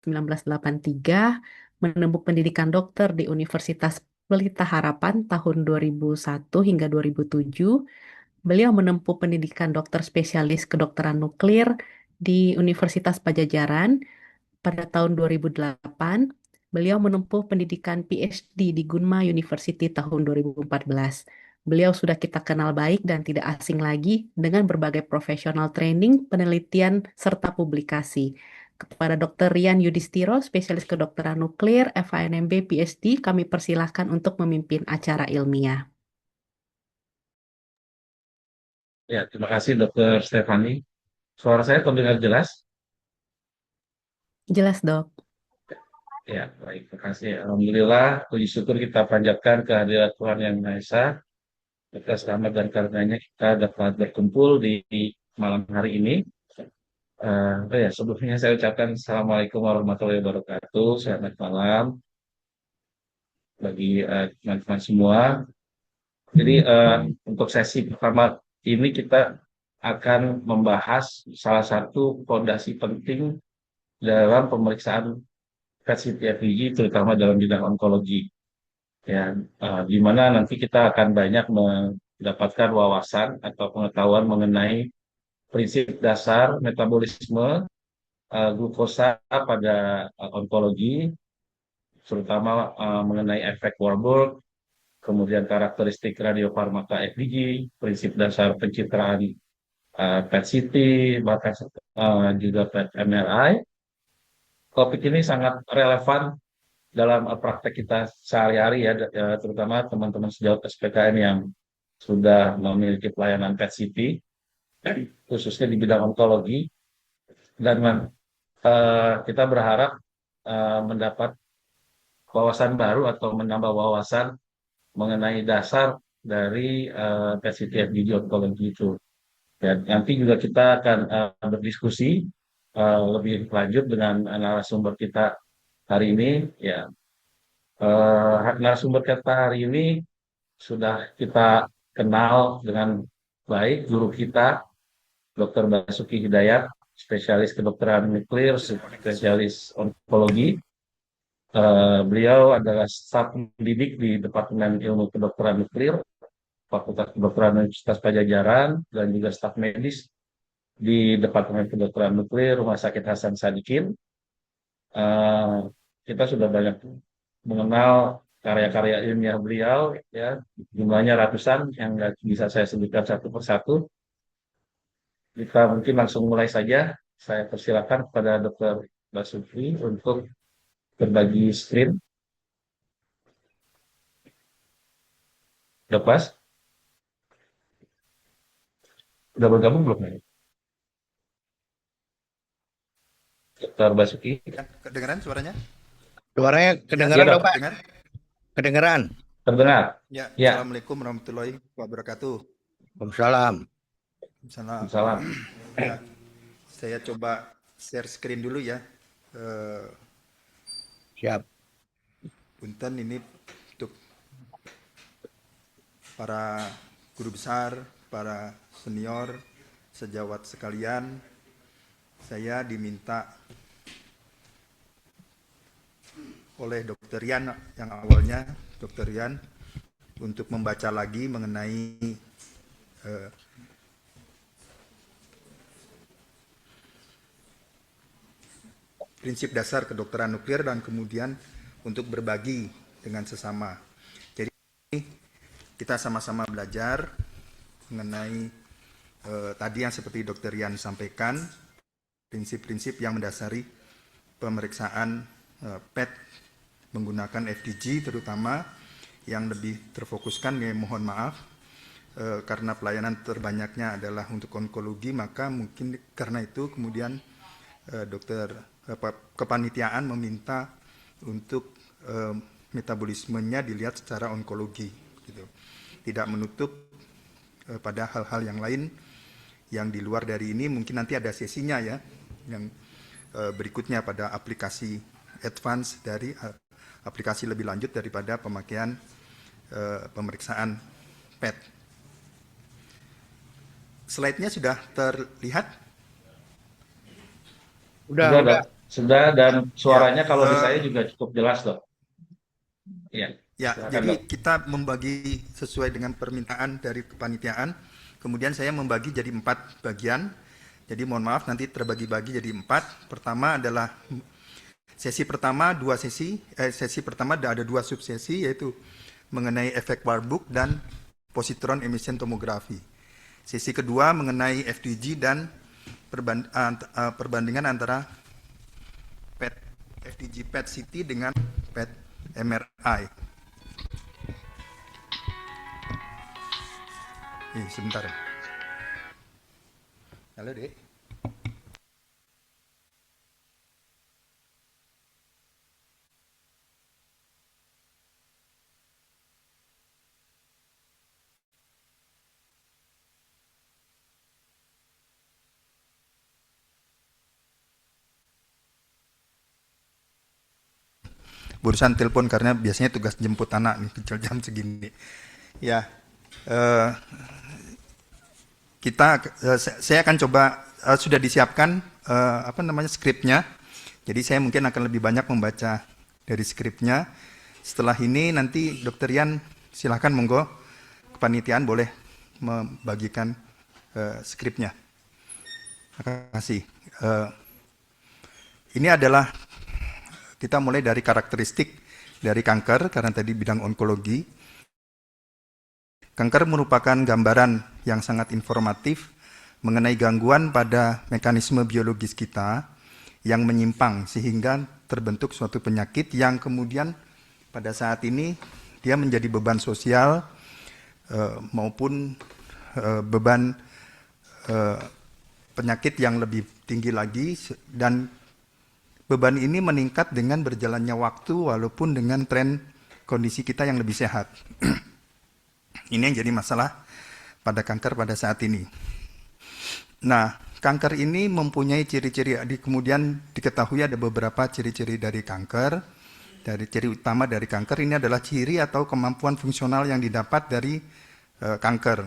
1983, menempuh pendidikan dokter di Universitas Pelita Harapan tahun 2001 hingga 2007. Beliau menempuh pendidikan dokter spesialis kedokteran nuklir di Universitas Pajajaran. Pada tahun 2008, beliau menempuh pendidikan PhD di Gunma University tahun 2014. Beliau sudah kita kenal baik dan tidak asing lagi dengan berbagai profesional training, penelitian, serta publikasi. Kepada Dr. Rian Yudhistiro, spesialis kedokteran nuklir, FANMB PhD, kami persilahkan untuk memimpin acara ilmiah. Ya, terima kasih Dokter Stefani. Suara saya terdengar jelas? Jelas, Dok. Ya, baik. Terima kasih. Alhamdulillah, puji syukur kita panjatkan kehadirat Tuhan Yang Maha Esa. Kita selamat dan karunia kita dapat berkumpul di malam hari ini. Sebelumnya saya ucapkan Assalamualaikum warahmatullahi wabarakatuh. Selamat malam bagi teman-teman semua. Jadi untuk sesi pertama ini kita akan membahas salah satu fondasi penting dalam pemeriksaan PET-CT terutama dalam bidang onkologi. Ya, di mana nanti kita akan banyak mendapatkan wawasan atau pengetahuan mengenai prinsip dasar metabolisme glukosa pada onkologi, terutama mengenai efek Warburg, kemudian karakteristik radiofarmaka FDG, prinsip dasar pencitraan PET-CT, bahkan juga PET-MRI. Topik ini sangat relevan dalam praktek kita sehari-hari ya, terutama teman-teman sejawat SPKN yang sudah memiliki pelayanan PET-CT, khususnya di bidang onkologi, dan kita berharap mendapat wawasan baru atau menambah wawasan mengenai dasar dari PET-CT FGD onkologi itu. Dan nanti juga kita akan berdiskusi lebih lanjut dengan narasumber kita hari ini. Ya, narasumber kita hari ini sudah kita kenal dengan baik, guru kita, Dr. Basuki Hidayat, spesialis kedokteran nuklir, spesialis onkologi. Beliau adalah staf pendidik di Departemen Ilmu Kedokteran Nuklir, Fakultas Kedokteran Universitas Pajajaran, dan juga staf medis di Departemen Kedokteran Nuklir Rumah Sakit Hasan Sadikin. Eh, kita sudah banyak mengenal karya-karya ilmiah beliau, ya, jumlahnya ratusan yang nggak bisa saya sebutkan satu persatu. Kita mungkin langsung mulai saja. Saya persilakan kepada Dr. Basuki untuk berbagi screen. Udah pas? Udah bergabung belum nih? Dr. Basuki? Kedengaran suaranya? Suaranya Ya, Iya kedengeran dok, dong, Pak? dengar? Kedengeran. terdengar. Ya, Ya, Assalamualaikum warahmatullahi wabarakatuh. Waalaikumsalam. Salam. salam. Ya, saya coba share screen dulu ya. Eh, Siap. Punten ini untuk para guru besar, para senior, sejawat sekalian. Saya diminta oleh Dr. Rian yang awalnya Dr. Rian untuk membaca lagi mengenai eh, prinsip dasar kedokteran nuklir dan kemudian untuk berbagi dengan sesama. Jadi kita sama-sama belajar mengenai tadi yang seperti Dr. Rian sampaikan, prinsip-prinsip yang mendasari pemeriksaan PET menggunakan FDG terutama yang lebih terfokuskan, ya, mohon maaf karena pelayanan terbanyaknya adalah untuk onkologi, maka mungkin karena itu kemudian kepanitiaan meminta untuk metabolismenya dilihat secara onkologi, gitu. Tidak menutup pada hal-hal yang lain yang di luar dari ini. Mungkin nanti ada sesinya ya, yang berikutnya pada aplikasi advance dari aplikasi lebih lanjut daripada pemakaian pemeriksaan PET. Slide-nya sudah terlihat? Udah, Udah udah. dok. Sudah, dan Ya, suaranya kalau di saya juga cukup jelas, Dok. Iya, ya, silakan, jadi Dok. kita membagi sesuai dengan permintaan dari kepanitiaan. Kemudian saya membagi jadi 4 bagian. Jadi mohon maaf nanti terbagi-bagi jadi 4. Pertama adalah sesi pertama 2 sesi. Sesi pertama ada 2 subsesi, yaitu mengenai efek Warburg dan positron emission tomografi. Sesi kedua mengenai FDG dan perbandingan antara PET, FDG PET CT dengan PET MRI. Sebentar. Halo, Dek. Barusan telepon karena biasanya tugas jemput anak nih jam segini. Ya, eh, saya akan coba, sudah disiapkan skripnya. Jadi saya mungkin akan lebih banyak membaca dari skripnya. Setelah ini nanti Dokter Yan silahkan monggo kepanitiaan boleh membagikan skripnya. Terima kasih. Ini adalah kita mulai dari karakteristik dari kanker karena tadi bidang onkologi. Kanker merupakan gambaran yang sangat informatif mengenai gangguan pada mekanisme biologis kita yang menyimpang sehingga terbentuk suatu penyakit yang kemudian pada saat ini dia menjadi beban sosial maupun beban penyakit yang lebih tinggi lagi, dan beban ini meningkat dengan berjalannya waktu walaupun dengan tren kondisi kita yang lebih sehat. Ini yang jadi masalah pada kanker pada saat ini. Nah, kanker ini mempunyai ciri-ciri, kemudian diketahui ada beberapa ciri-ciri dari kanker. Dari ciri utama dari kanker ini adalah ciri atau kemampuan fungsional yang didapat dari kanker.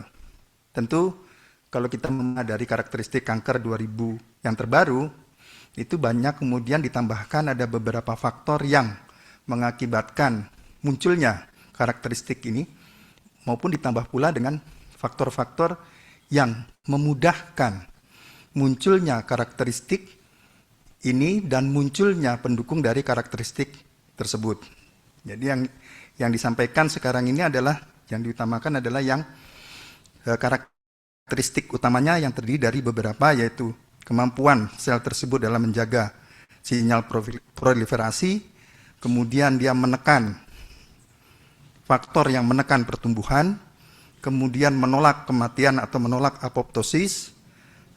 Tentu kalau kita dari karakteristik kanker 2000 yang terbaru, itu banyak kemudian ditambahkan ada beberapa faktor yang mengakibatkan munculnya karakteristik ini, maupun ditambah pula dengan faktor-faktor yang memudahkan munculnya karakteristik ini dan munculnya pendukung dari karakteristik tersebut. Jadi yang disampaikan sekarang ini adalah, yang diutamakan adalah yang karakteristik utamanya yang terdiri dari beberapa, yaitu kemampuan sel tersebut dalam menjaga sinyal proliferasi, kemudian dia menekan faktor yang menekan pertumbuhan, kemudian menolak kematian atau menolak apoptosis,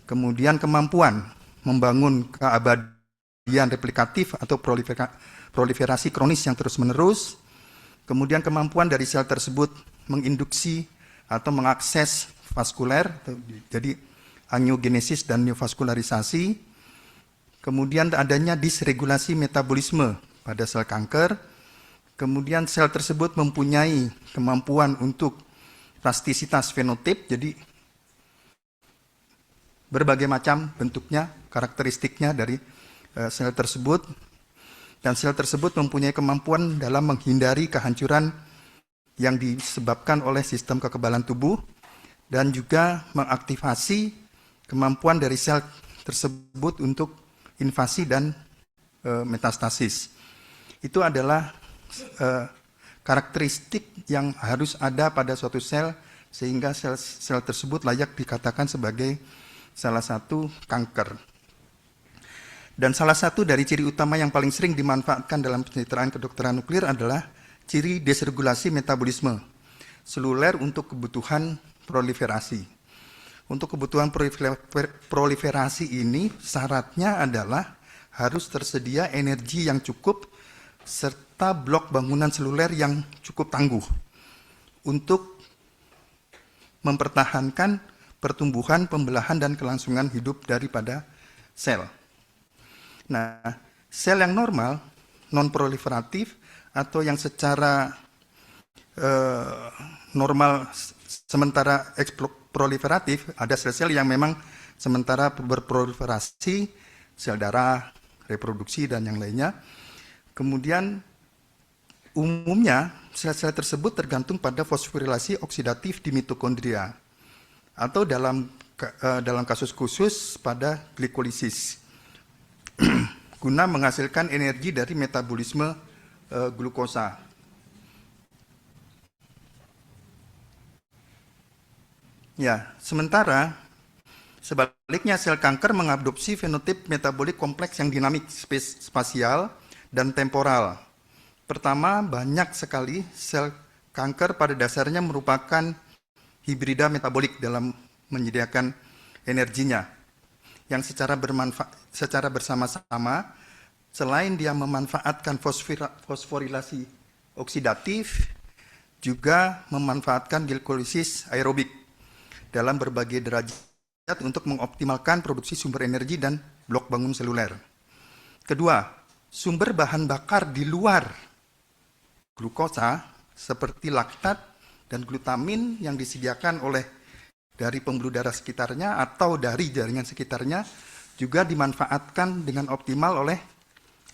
kemudian kemampuan membangun keabadian replikatif atau proliferasi kronis yang terus-menerus, kemudian kemampuan dari sel tersebut menginduksi atau mengakses vaskuler, jadi angiogenesis dan neovaskularisasi, kemudian adanya disregulasi metabolisme pada sel kanker, kemudian sel tersebut mempunyai kemampuan untuk plastisitas fenotip, jadi berbagai macam bentuknya, karakteristiknya dari sel tersebut, dan sel tersebut mempunyai kemampuan dalam menghindari kehancuran yang disebabkan oleh sistem kekebalan tubuh, dan juga mengaktifasi kemampuan dari sel tersebut untuk invasi dan metastasis. Itu adalah karakteristik yang harus ada pada suatu sel sehingga sel tersebut layak dikatakan sebagai salah satu kanker. Dan salah satu dari ciri utama yang paling sering dimanfaatkan dalam pencitraan kedokteran nuklir adalah ciri desregulasi metabolisme seluler untuk kebutuhan proliferasi. Untuk kebutuhan proliferasi ini syaratnya adalah harus tersedia energi yang cukup serta blok bangunan seluler yang cukup tangguh untuk mempertahankan pertumbuhan, pembelahan, dan kelangsungan hidup daripada sel. Nah, sel yang normal, non-proliferatif, atau yang secara normal sementara proliferatif, ada sel-sel yang memang sementara berproliferasi, sel darah, reproduksi, dan yang lainnya. Kemudian umumnya sel-sel tersebut tergantung pada fosforilasi oksidatif di mitokondria atau dalam kasus khusus pada glikolisis guna menghasilkan energi dari metabolisme glukosa. Ya, sementara sebaliknya sel kanker mengadopsi fenotip metabolik kompleks yang dinamik, spasial, dan temporal. Pertama, banyak sekali sel kanker pada dasarnya merupakan hibrida metabolik dalam menyediakan energinya, yang secara bersama-sama, selain dia memanfaatkan fosforilasi oksidatif, juga memanfaatkan glikolisis aerobik dalam berbagai derajat untuk mengoptimalkan produksi sumber energi dan blok bangun seluler. Kedua, sumber bahan bakar di luar glukosa seperti laktat dan glutamin yang disediakan dari pembuluh darah sekitarnya atau dari jaringan sekitarnya juga dimanfaatkan dengan optimal oleh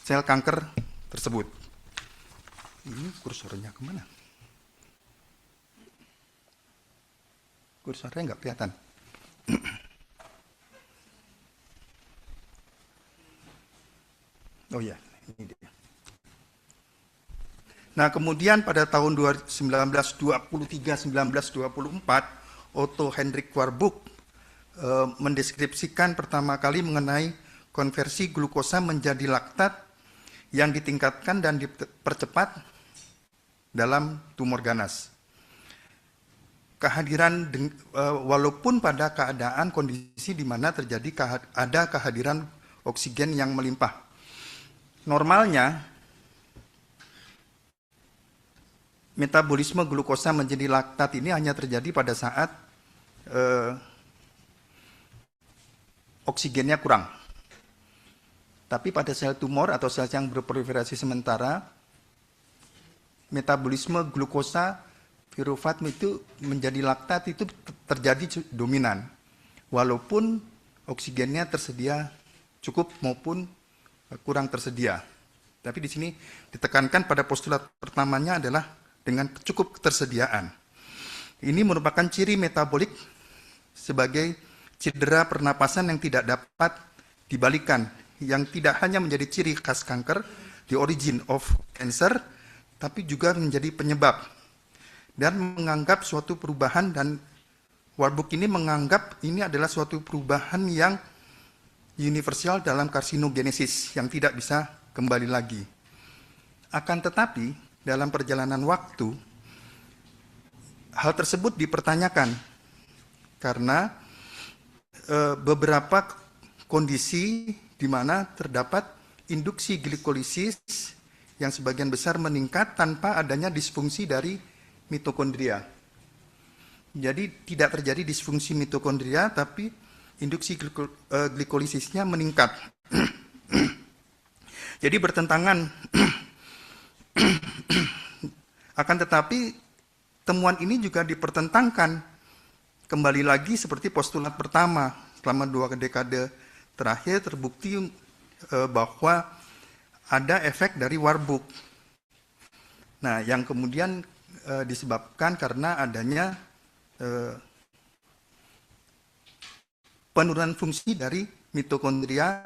sel kanker tersebut. Ini kursornya kemana? Kursornya nggak kelihatan. Oh ya, ini dia. Nah, kemudian pada tahun 1923-1924, Otto Hendrik Warburg mendeskripsikan pertama kali mengenai konversi glukosa menjadi laktat yang ditingkatkan dan dipercepat dalam tumor ganas. Walaupun pada keadaan kondisi di mana ada kehadiran oksigen yang melimpah. Normalnya, metabolisme glukosa menjadi laktat ini hanya terjadi pada saat oksigennya kurang. Tapi pada sel tumor atau sel yang berproliferasi sementara, metabolisme glukosa pirufat itu menjadi laktat itu terjadi dominan. Walaupun oksigennya tersedia cukup maupun kurang tersedia. Tapi di sini ditekankan pada postulat pertamanya adalah dengan cukup ketersediaan. Ini merupakan ciri metabolik sebagai cedera pernapasan yang tidak dapat dibalikan, yang tidak hanya menjadi ciri khas kanker, the origin of cancer, tapi juga menjadi penyebab. Dan menganggap suatu perubahan, dan Warburg ini menganggap ini adalah suatu perubahan yang universal dalam karsinogenesis, yang tidak bisa kembali lagi. Akan tetapi, dalam perjalanan waktu, hal tersebut dipertanyakan karena beberapa kondisi di mana terdapat induksi glikolisis yang sebagian besar meningkat tanpa adanya disfungsi dari mitokondria. Jadi tidak terjadi disfungsi mitokondria, tapi induksi glikolisisnya meningkat. Jadi bertentangan. Akan tetapi temuan ini juga dipertentangkan kembali lagi seperti postulat pertama. Selama 2 dekade terakhir terbukti bahwa ada efek dari Warburg. Nah, yang kemudian disebabkan karena adanya penurunan fungsi dari mitokondria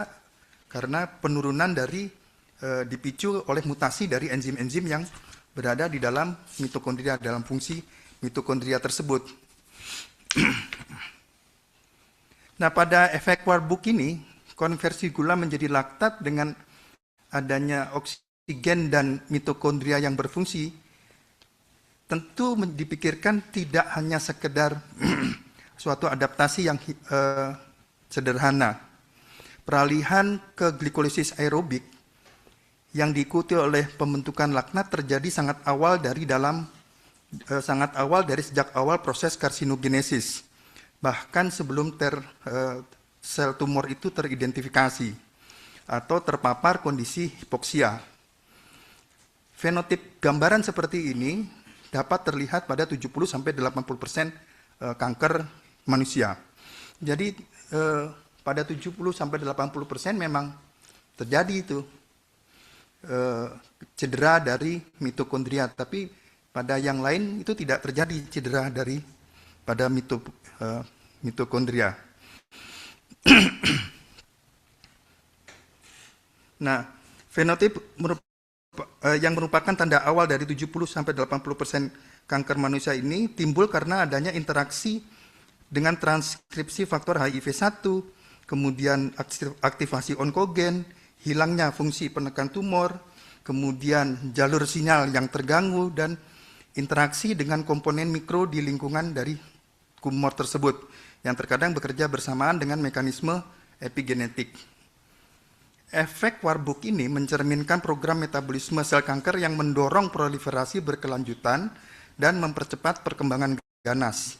karena penurunan dari dipicu oleh mutasi dari enzim-enzim yang berada di dalam mitokondria, dalam fungsi mitokondria tersebut. Nah, pada efek Warburg ini, konversi gula menjadi laktat dengan adanya oksigen dan mitokondria yang berfungsi, tentu dipikirkan tidak hanya sekedar suatu adaptasi yang sederhana. Peralihan ke glikolisis aerobik yang diikuti oleh pembentukan laktat terjadi sangat awal dari sejak awal proses karsinogenesis, bahkan sebelum sel tumor itu teridentifikasi atau terpapar kondisi hipoksia. Fenotip gambaran seperti ini dapat terlihat pada 70-80% kanker manusia. Jadi pada 70-80% memang terjadi itu cedera dari mitokondria, tapi pada yang lain itu tidak terjadi cedera dari pada mitokondria. Nah, fenotip yang merupakan tanda awal dari 70-80% kanker manusia ini timbul karena adanya interaksi dengan transkripsi faktor HIV1, kemudian aktivasi onkogen, hilangnya fungsi penekan tumor, kemudian jalur sinyal yang terganggu, dan interaksi dengan komponen mikro di lingkungan dari tumor tersebut yang terkadang bekerja bersamaan dengan mekanisme epigenetik. Efek Warburg ini mencerminkan program metabolisme sel kanker yang mendorong proliferasi berkelanjutan dan mempercepat perkembangan ganas.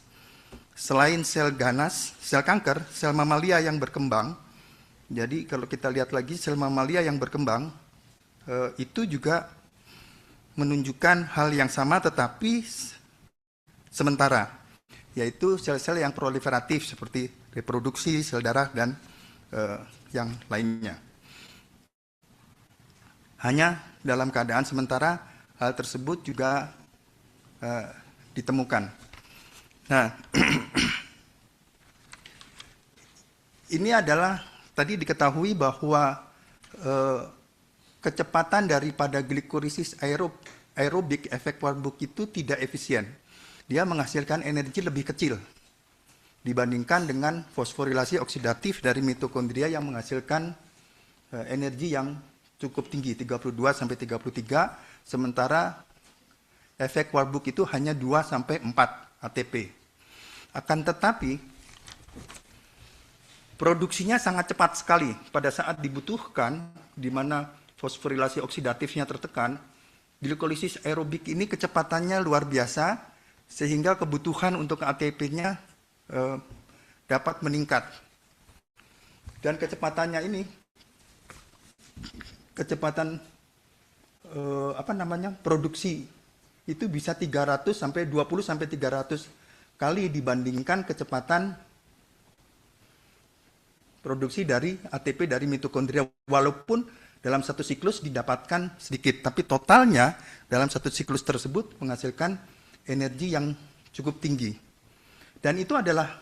Selain sel ganas, sel kanker, sel mamalia yang berkembang, jadi kalau kita lihat lagi sel mamalia yang berkembang, itu juga menunjukkan hal yang sama tetapi sementara, yaitu sel-sel yang proliferatif seperti reproduksi, sel darah, dan yang lainnya. Hanya dalam keadaan sementara hal tersebut juga ditemukan. Nah, ini adalah tadi diketahui bahwa kecepatan daripada glikolisis aerobik efek Warburg itu tidak efisien. Dia menghasilkan energi lebih kecil dibandingkan dengan fosforilasi oksidatif dari mitokondria yang menghasilkan energi yang cukup tinggi, 32-33, sementara efek Warburg itu hanya 2-4 ATP. Akan tetapi, produksinya sangat cepat sekali pada saat dibutuhkan, di mana fosforilasi oksidatifnya tertekan. Glikolisis aerobik ini kecepatannya luar biasa, sehingga kebutuhan untuk ATP-nya dapat meningkat. Dan kecepatannya ini, kecepatan produksi itu bisa 20-300 kali dibandingkan kecepatan produksi dari ATP dari mitokondria, walaupun dalam satu siklus didapatkan sedikit, tapi totalnya dalam satu siklus tersebut menghasilkan energi yang cukup tinggi. Dan itu adalah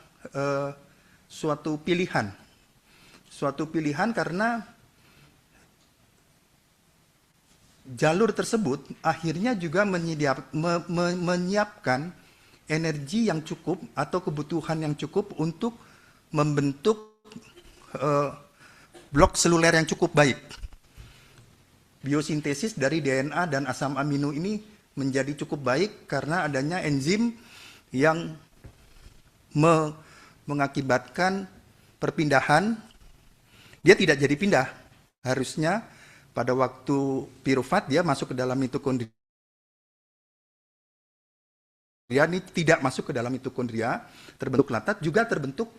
suatu pilihan karena jalur tersebut akhirnya juga menyiapkan energi yang cukup atau kebutuhan yang cukup untuk membentuk blok seluler yang cukup baik. Biosintesis dari DNA dan asam amino ini menjadi cukup baik karena adanya enzim yang mengakibatkan perpindahan. Dia tidak jadi pindah. Harusnya pada waktu pirufat dia masuk ke dalam mitokondria, ini tidak masuk ke dalam mitokondria, terbentuk laktat, juga terbentuk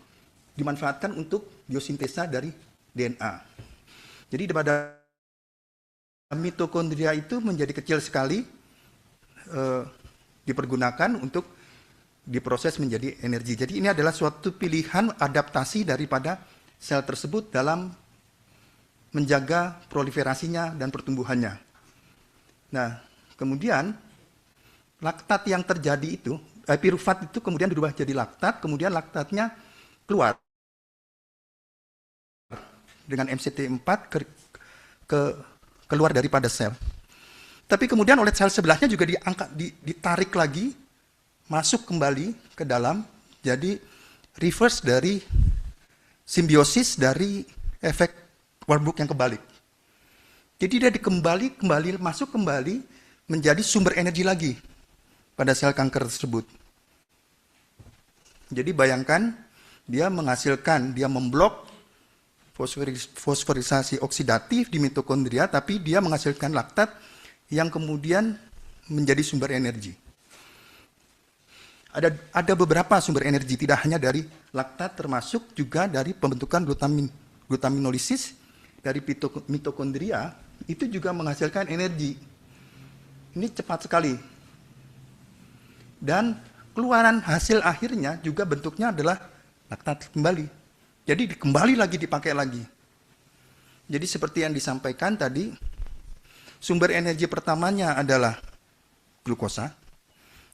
dimanfaatkan untuk biosintesa dari DNA. Jadi pada mitokondria itu menjadi kecil sekali, dipergunakan untuk diproses menjadi energi. Jadi ini adalah suatu pilihan adaptasi daripada sel tersebut dalam menjaga proliferasinya dan pertumbuhannya. Nah, kemudian laktat yang terjadi itu, pirufat itu kemudian berubah jadi laktat, kemudian laktatnya keluar dengan MCT4 keluar daripada sel. Tapi kemudian oleh sel sebelahnya juga ditarik lagi, masuk kembali ke dalam, jadi reverse dari simbiosis dari efek Warburg yang kebalik. Jadi dia masuk kembali menjadi sumber energi lagi pada sel kanker tersebut. Jadi bayangkan dia memblok fosforisasi oksidatif di mitokondria, tapi dia menghasilkan laktat yang kemudian menjadi sumber energi. Ada beberapa sumber energi, tidak hanya dari laktat, termasuk juga dari pembentukan glutaminolisis dari mitokondria, itu juga menghasilkan energi. Ini cepat sekali. Dan keluaran hasil akhirnya juga bentuknya adalah laktat kembali. Jadi kembali lagi dipakai lagi. Jadi seperti yang disampaikan tadi, sumber energi pertamanya adalah glukosa,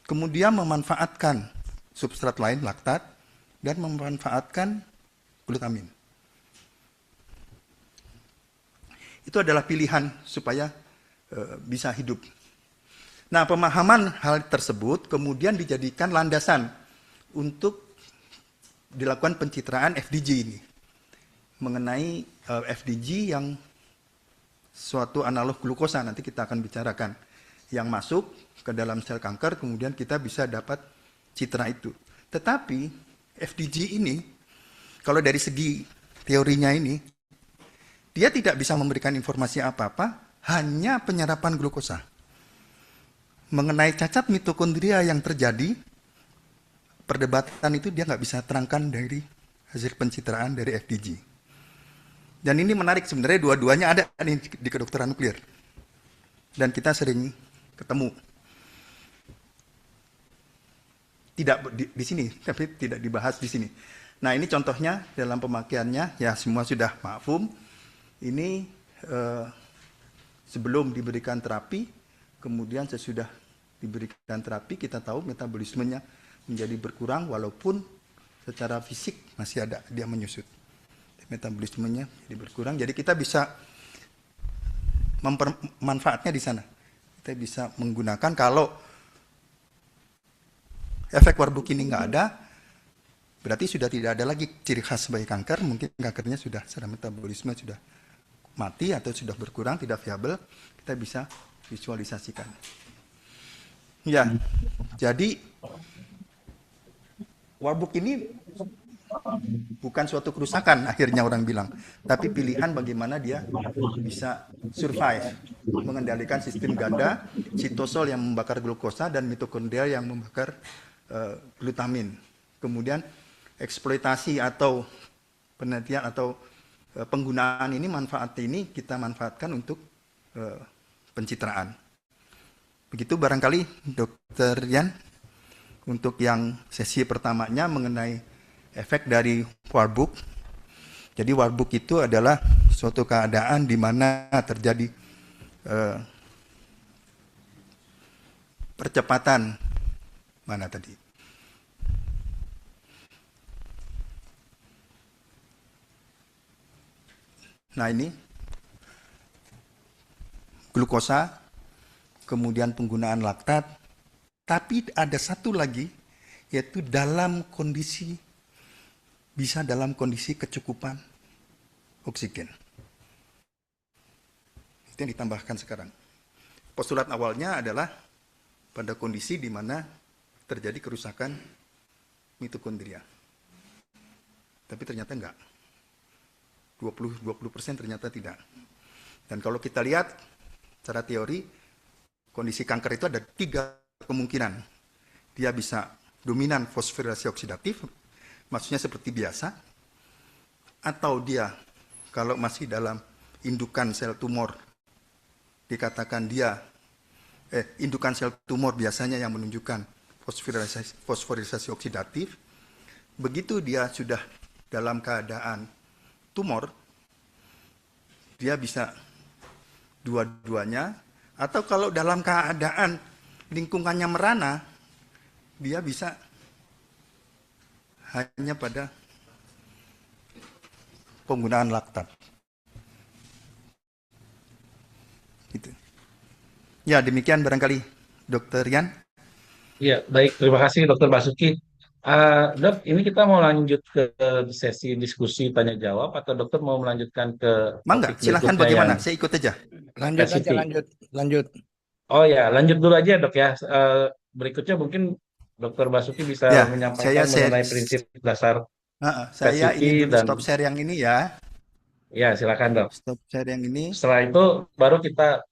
kemudian memanfaatkan substrat lain, laktat, dan memanfaatkan glutamin. Itu adalah pilihan supaya bisa hidup. Nah, pemahaman hal tersebut kemudian dijadikan landasan untuk dilakukan pencitraan FDG ini. Mengenai FDG yang suatu analog glukosa, nanti kita akan bicarakan. Yang masuk ke dalam sel kanker, kemudian kita bisa dapat citra itu. Tetapi FDG ini, kalau dari segi teorinya ini, dia tidak bisa memberikan informasi apa-apa, hanya penyerapan glukosa. Mengenai cacat mitokondria yang terjadi, perdebatan itu dia nggak bisa terangkan dari hasil pencitraan dari FDG. Dan ini menarik, sebenarnya dua-duanya ada di kedokteran nuklir. Dan kita sering ketemu. Tidak di sini, tapi tidak dibahas di sini. Nah, ini contohnya dalam pemakaiannya, ya semua sudah mafhum. Ini sebelum diberikan terapi, kemudian sesudah diberikan terapi, kita tahu metabolismenya menjadi berkurang, walaupun secara fisik masih ada, dia menyusut. Metabolismenya jadi berkurang, jadi kita bisa manfaatnya di sana. Kita bisa menggunakan kalau efek Warburg ini nggak ada, berarti sudah tidak ada lagi ciri khas sebagai kanker, mungkin kankernya sudah secara metabolisme sudah mati atau sudah berkurang, tidak viabel, kita bisa visualisasikan. Ya, jadi Warburg ini bukan suatu kerusakan, akhirnya orang bilang, tapi pilihan bagaimana dia bisa survive, mengendalikan sistem ganda, sitosol yang membakar glukosa dan mitokondria yang membakar glutamin. Kemudian eksploitasi atau penelitian atau penggunaan ini, manfaat ini kita manfaatkan untuk pencitraan. Begitu barangkali Dr. Yan untuk yang sesi pertamanya mengenai efek dari Warburg. Jadi Warburg itu adalah suatu keadaan di mana terjadi percepatan mana tadi? Nah, ini glukosa, kemudian penggunaan laktat, tapi ada satu lagi, yaitu bisa dalam kondisi kecukupan oksigen. Itu yang ditambahkan sekarang. Postulat awalnya adalah pada kondisi di mana terjadi kerusakan mitokondria. Tapi ternyata enggak. 20% ternyata tidak. Dan kalau kita lihat secara teori, kondisi kanker itu ada 3 kemungkinan. Dia bisa dominan fosforilasi oksidatif, maksudnya seperti biasa, atau dia kalau masih dalam indukan sel tumor, dikatakan dia indukan sel tumor biasanya yang menunjukkan fosforisasi oksidatif. Begitu dia sudah dalam keadaan tumor, dia bisa dua-duanya, atau kalau dalam keadaan lingkungannya merana, dia bisa hanya pada penggunaan laktat. Gitu. Ya, demikian barangkali Dr. Yan. Iya, baik. Terima kasih Dokter Basuki. Dok, ini kita mau lanjut ke sesi diskusi tanya jawab atau dokter mau melanjutkan ke Mangga, topik silahkan berikutnya yang bagaimana? Saya ikut aja. Lanjut aja, spesifik? lanjut. Oh ya, lanjut dulu aja dok ya. Berikutnya mungkin Dokter Basuki bisa Ya, menyampaikan mengenai prinsip dasar saya ini PET dulu dan stop share yang ini ya. ya silakan dok. Stop share yang ini. Setelah itu baru kita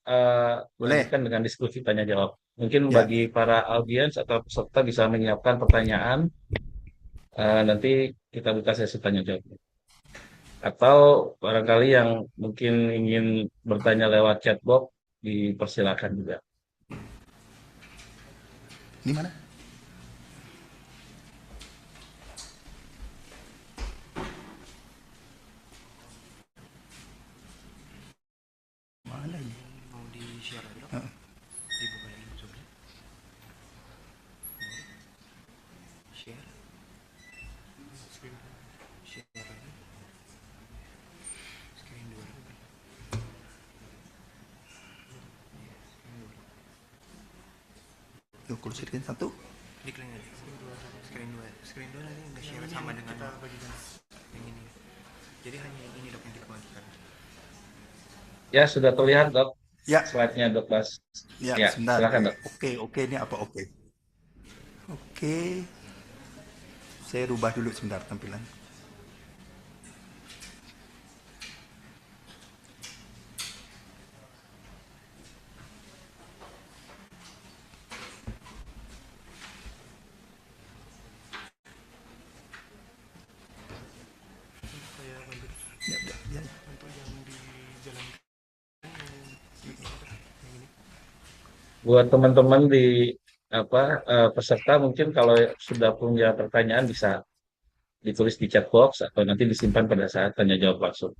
Boleh. lanjutkan dengan diskusi tanya jawab. Mungkin Ya. bagi para audiens atau peserta bisa menyiapkan pertanyaan. Nanti kita buka sesi tanya jawab. Atau barangkali yang mungkin ingin bertanya lewat chatbox dipersilakan juga. Ini mana? Yuk, full screen satu. Decline aja. Screen 2 nanti nggak share sama dengan yang ini. Jadi hanya yang ini dok yang dikembangkan. Ya, sudah terlihat, Dok. Ya, Slide-nya, Dok Bas. ya, Ya, sebentar. silakan, Dok. Oke, ini apa oke? Oke, saya rubah dulu sebentar tampilan. Ya, udah, ya. Buat teman-teman di peserta, mungkin kalau sudah punya pertanyaan bisa ditulis di chat box atau nanti disimpan pada saat tanya jawab langsung.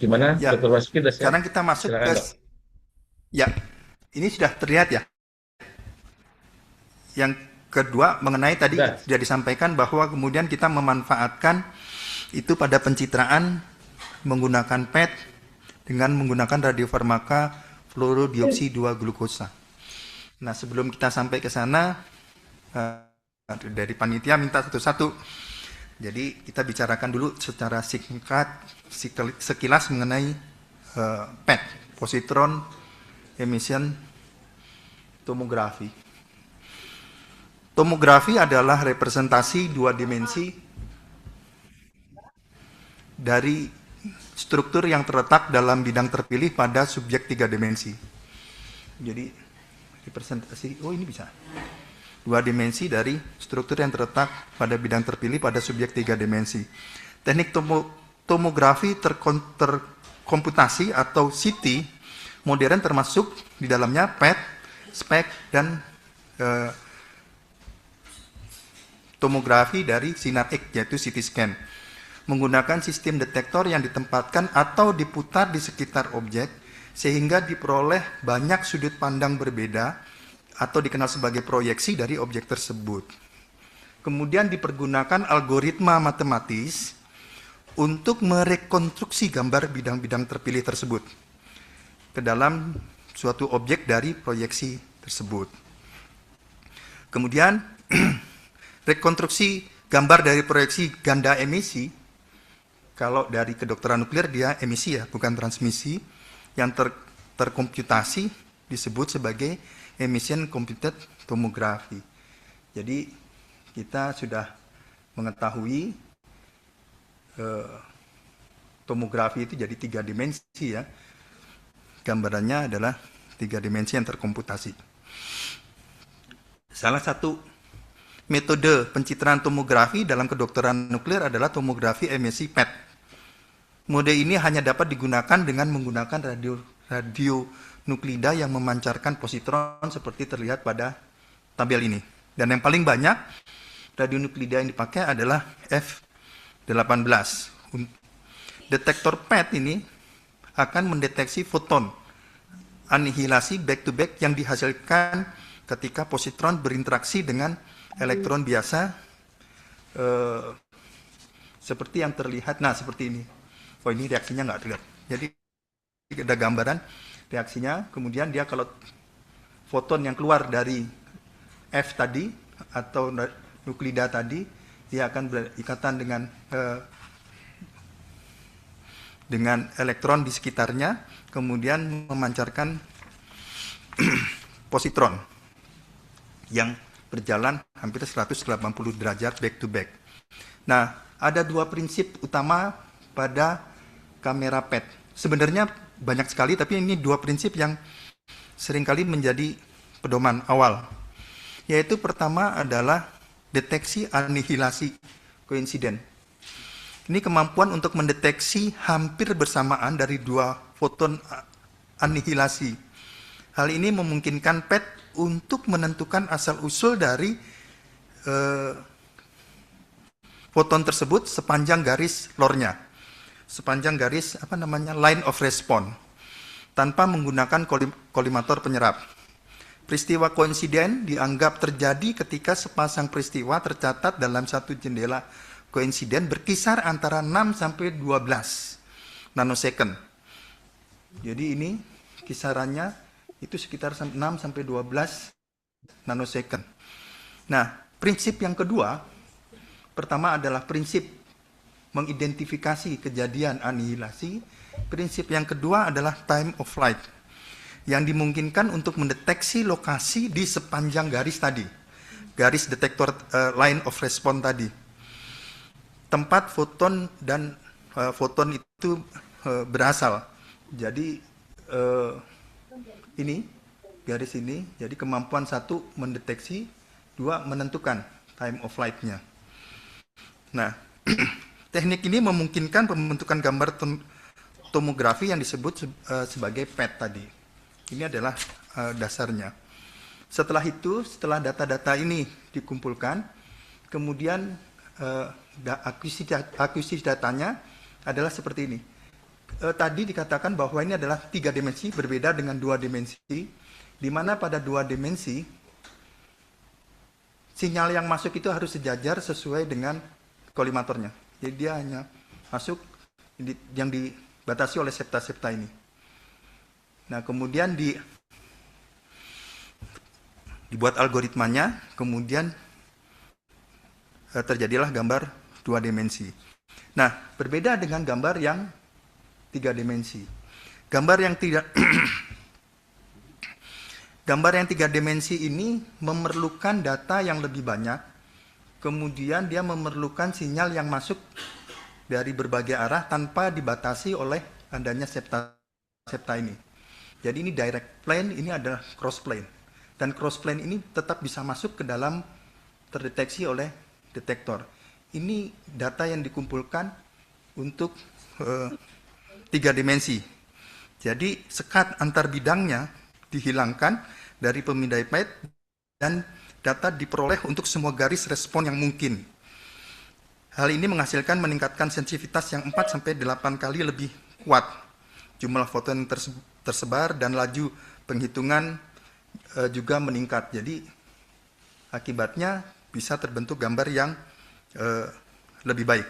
Gimana, Ya, Dr. Basuki, udah siap? sekarang kita masuk Silakan, ke, Dok. ya, ini sudah terlihat ya. Yang kedua mengenai tadi Sudah. sudah disampaikan bahwa kemudian kita memanfaatkan itu pada pencitraan menggunakan PET dengan menggunakan radiofarmaka fluorodioksi 2 glukosa. Nah, sebelum kita sampai ke sana, dari panitia minta satu-satu. Jadi kita bicarakan dulu secara singkat, sekilas mengenai PET, positron emission tomografi. Tomografi adalah representasi dua dimensi dari struktur yang terletak dalam bidang terpilih pada subjek 3 dimensi. Jadi representasi, oh ini bisa. 2 dimensi dari struktur yang terletak pada bidang terpilih pada subjek 3 dimensi. Teknik tomografi terkomputasi atau CT modern termasuk di dalamnya PET, SPECT, dan tomografi dari sinar X, yaitu CT scan. Menggunakan sistem detektor yang ditempatkan atau diputar di sekitar objek, sehingga diperoleh banyak sudut pandang berbeda atau dikenal sebagai proyeksi dari objek tersebut. Kemudian dipergunakan algoritma matematis untuk merekonstruksi gambar bidang-bidang terpilih tersebut ke dalam suatu objek dari proyeksi tersebut. Kemudian rekonstruksi gambar dari proyeksi ganda emisi, kalau dari kedokteran nuklir dia emisi ya, bukan transmisi, yang terkomputasi disebut sebagai emission computed tomography. Jadi kita sudah mengetahui tomografi itu jadi 3 dimensi ya. Gambarannya adalah 3 dimensi yang terkomputasi. Salah satu metode pencitraan tomografi dalam kedokteran nuklir adalah tomografi emisi PET. Mode ini hanya dapat digunakan dengan menggunakan radionuklida yang memancarkan positron seperti terlihat pada tabel ini. Dan yang paling banyak radionuklida yang dipakai adalah F18. Detektor PET ini akan mendeteksi foton anihilasi back-to-back yang dihasilkan ketika positron berinteraksi dengan elektron biasa seperti yang terlihat. Nah, seperti ini. Oh, ini reaksinya nggak terlihat. Jadi ada gambaran reaksinya. Kemudian dia kalau foton yang keluar dari F tadi atau nuklida tadi, dia akan berikatan dengan elektron di sekitarnya, kemudian memancarkan positron yang berjalan hampir 180 derajat back to back. Nah, ada 2 prinsip utama pada kamera PET. Sebenarnya banyak sekali, tapi ini 2 prinsip yang seringkali menjadi pedoman awal. Yaitu pertama adalah deteksi anihilasi koinsiden. Ini kemampuan untuk mendeteksi hampir bersamaan dari 2 foton anihilasi. Hal ini memungkinkan PET untuk menentukan asal-usul dari foton tersebut sepanjang garis lore-nya. Sepanjang garis line of response. tanpa menggunakan kolimator penyerap. Peristiwa koinsiden dianggap terjadi ketika sepasang peristiwa tercatat dalam satu jendela koinsiden berkisar antara 6 sampai 12 nanosecond. Jadi ini kisarannya itu sekitar 6 sampai 12 nanosecond. Nah, prinsip yang kedua, pertama adalah prinsip mengidentifikasi kejadian anihilasi. Prinsip yang kedua adalah time of flight, yang dimungkinkan untuk mendeteksi lokasi di sepanjang garis tadi, garis detektor line of response tadi. Tempat foton dan foton itu berasal. Jadi ini garis ini, jadi kemampuan satu mendeteksi, dua menentukan time of flight-nya. Nah, teknik ini memungkinkan pembentukan gambar tomografi yang disebut sebagai PET tadi. Ini adalah dasarnya. Setelah itu, setelah data-data ini dikumpulkan, kemudian akuisisi datanya adalah seperti ini. Tadi dikatakan bahwa ini adalah 3 dimensi berbeda dengan 2 dimensi, di mana pada 2 dimensi sinyal yang masuk itu harus sejajar sesuai dengan kolimatornya. Jadi dia hanya masuk yang dibatasi oleh septa-septa ini. Nah, kemudian dibuat algoritmanya, kemudian terjadilah gambar 2 dimensi. Nah, berbeda dengan gambar yang 3 dimensi. Gambar yang tidak gambar yang 3 dimensi ini memerlukan data yang lebih banyak. Kemudian dia memerlukan sinyal yang masuk dari berbagai arah tanpa dibatasi oleh adanya septa ini. Jadi ini direct plane, ini adalah cross plane. Dan cross plane ini tetap bisa masuk ke dalam, terdeteksi oleh detektor. Ini data yang dikumpulkan untuk 3 dimensi. Jadi sekat antar bidangnya dihilangkan dari pemindai PET dan data diperoleh untuk semua garis respon yang mungkin. Hal ini menghasilkan meningkatkan sensitivitas yang 4-8 kali lebih kuat. Jumlah foto yang tersebar dan laju penghitungan juga meningkat. Jadi akibatnya bisa terbentuk gambar yang lebih baik.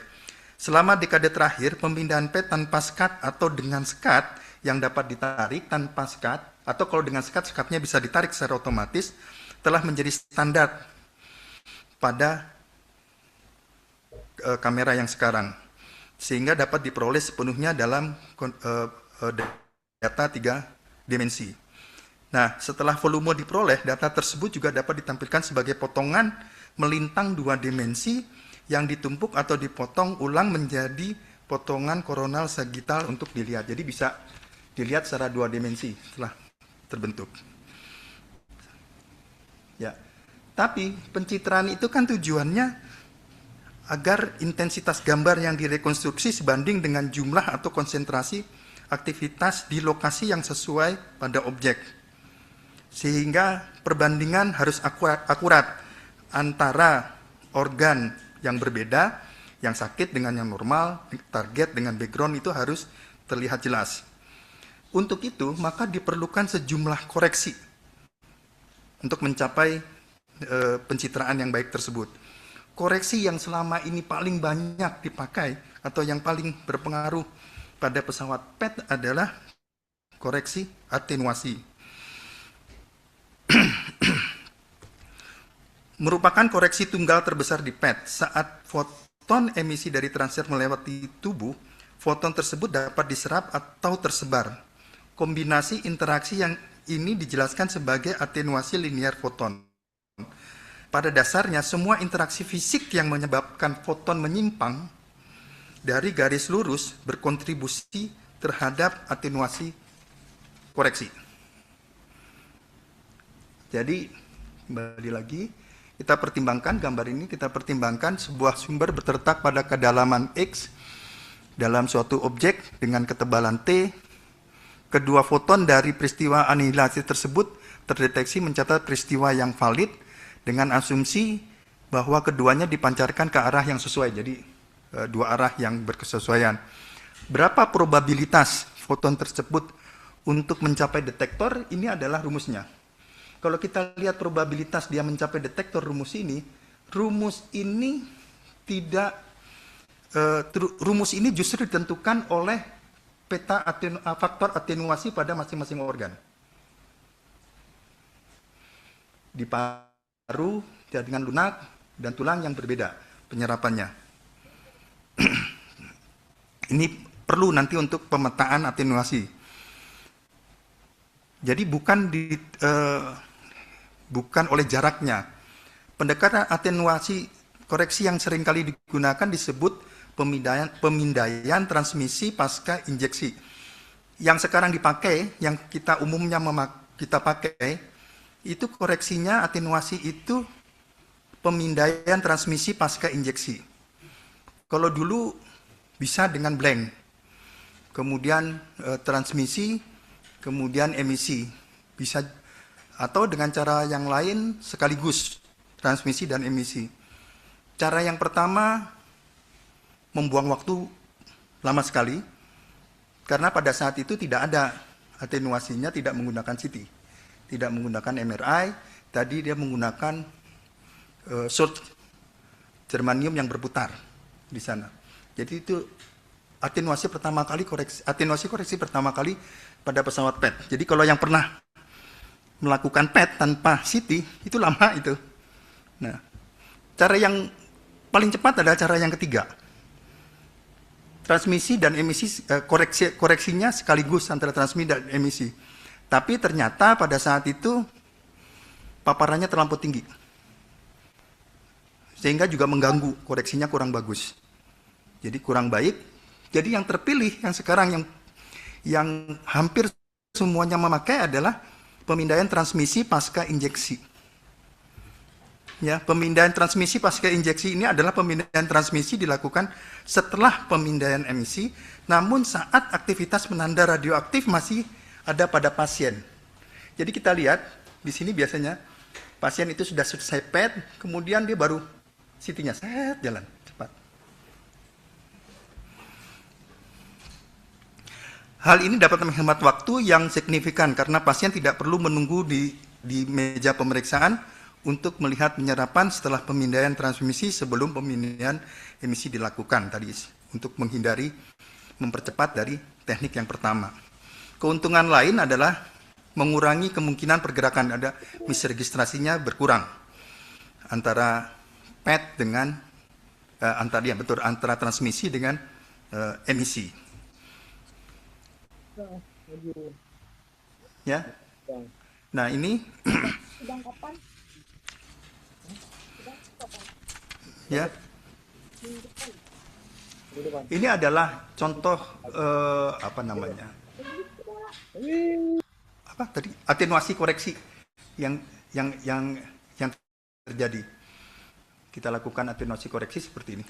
Selama dekade terakhir, pemindahan PET tanpa sekat atau dengan sekat yang dapat ditarik tanpa sekat, atau kalau dengan sekat, sekatnya bisa ditarik secara otomatis, telah menjadi standar pada kamera yang sekarang, sehingga dapat diperoleh sepenuhnya dalam data 3 dimensi. Nah, setelah volume diperoleh, data tersebut juga dapat ditampilkan sebagai potongan melintang 2 dimensi yang ditumpuk atau dipotong ulang menjadi potongan koronal sagital untuk dilihat. Jadi bisa dilihat secara 2 dimensi setelah terbentuk. Ya. Tapi pencitraan itu kan tujuannya agar intensitas gambar yang direkonstruksi sebanding dengan jumlah atau konsentrasi aktivitas di lokasi yang sesuai pada objek. Sehingga perbandingan harus akurat antara organ yang berbeda, yang sakit dengan yang normal, target dengan background itu harus terlihat jelas. Untuk itu, maka diperlukan sejumlah koreksi untuk mencapai pencitraan yang baik tersebut. Koreksi yang selama ini paling banyak dipakai atau yang paling berpengaruh pada pesawat PET adalah koreksi atenuasi. Merupakan koreksi tunggal terbesar di PET. Saat foton emisi dari transfer melewati tubuh, foton tersebut dapat diserap atau tersebar. Kombinasi interaksi yang ini dijelaskan sebagai atenuasi linear foton. Pada dasarnya, semua interaksi fisik yang menyebabkan foton menyimpang dari garis lurus berkontribusi terhadap atenuasi koreksi. Jadi, kembali lagi, kita pertimbangkan gambar ini, kita pertimbangkan sebuah sumber berterletak pada kedalaman X dalam suatu objek dengan ketebalan T. Kedua foton dari peristiwa anihilasi tersebut terdeteksi mencatat peristiwa yang valid dengan asumsi bahwa keduanya dipancarkan ke arah yang sesuai. Jadi dua arah yang berkesesuaian. Berapa probabilitas foton tersebut untuk mencapai detektor, ini adalah rumusnya. Kalau kita lihat probabilitas dia mencapai detektor rumus ini tidak, rumus ini justru ditentukan oleh peta faktor atenuasi pada masing-masing organ. Di paru dengan lunak dan tulang yang berbeda penyerapannya. Ini perlu nanti untuk pemetaan atenuasi. Jadi bukan oleh jaraknya. Pendekatan atenuasi koreksi yang seringkali digunakan disebut pemindaian transmisi pasca injeksi. Yang sekarang dipakai, yang kita umumnya kita pakai, itu koreksinya atenuasi itu pemindaian transmisi pasca injeksi. Kalau dulu bisa dengan blank, kemudian transmisi, kemudian emisi, bisa, atau dengan cara yang lain sekaligus transmisi dan emisi. Cara yang pertama membuang waktu lama sekali, karena pada saat itu tidak ada atenuasinya, tidak menggunakan CT, tidak menggunakan MRI, tadi dia menggunakan short germanium yang berputar di sana. Jadi itu atenuasi koreksi pertama kali pada pesawat PET. Jadi kalau yang pernah melakukan PET tanpa CT itu lama itu. Nah, cara yang paling cepat adalah cara yang ketiga. Transmisi dan emisi, koreksinya sekaligus antara transmisi dan emisi. Tapi ternyata pada saat itu paparannya terlampau tinggi, sehingga juga mengganggu, koreksinya kurang bagus. Jadi kurang baik. Jadi yang terpilih yang sekarang yang hampir semuanya memakai adalah pemindaian transmisi pasca injeksi. Ya, pemindaian transmisi pasca injeksi ini adalah pemindaian transmisi dilakukan setelah pemindaian emisi, namun saat aktivitas penanda radioaktif masih ada pada pasien. Jadi kita lihat di sini biasanya pasien itu sudah selesai PET, kemudian dia baru CT-nya jalan cepat. Hal ini dapat menghemat waktu yang signifikan karena pasien tidak perlu menunggu di meja pemeriksaan untuk melihat penyerapan setelah pemindaian transmisi sebelum pemindaian emisi dilakukan tadi, untuk menghindari, mempercepat dari teknik yang pertama. Keuntungan lain adalah mengurangi kemungkinan pergerakan, ada misregistrasinya berkurang antara PET dengan antara transmisi dengan emisi. Ya. Nah, ini ya. Ini adalah contoh atenuasi koreksi yang terjadi. Kita lakukan atenuasi koreksi seperti ini.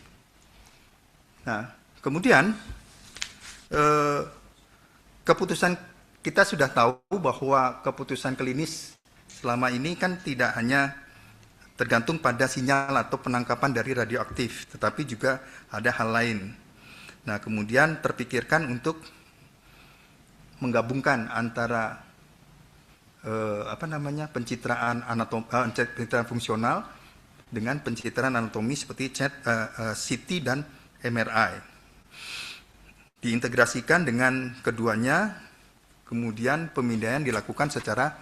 Nah, kemudian keputusan kita sudah tahu bahwa keputusan klinis selama ini kan tidak hanya tergantung pada sinyal atau penangkapan dari radioaktif, tetapi juga ada hal lain. Nah, kemudian terpikirkan untuk menggabungkan antara pencitraan fungsional dengan pencitraan anatomi seperti CT dan MRI. Diintegrasikan dengan keduanya, kemudian pemindaian dilakukan secara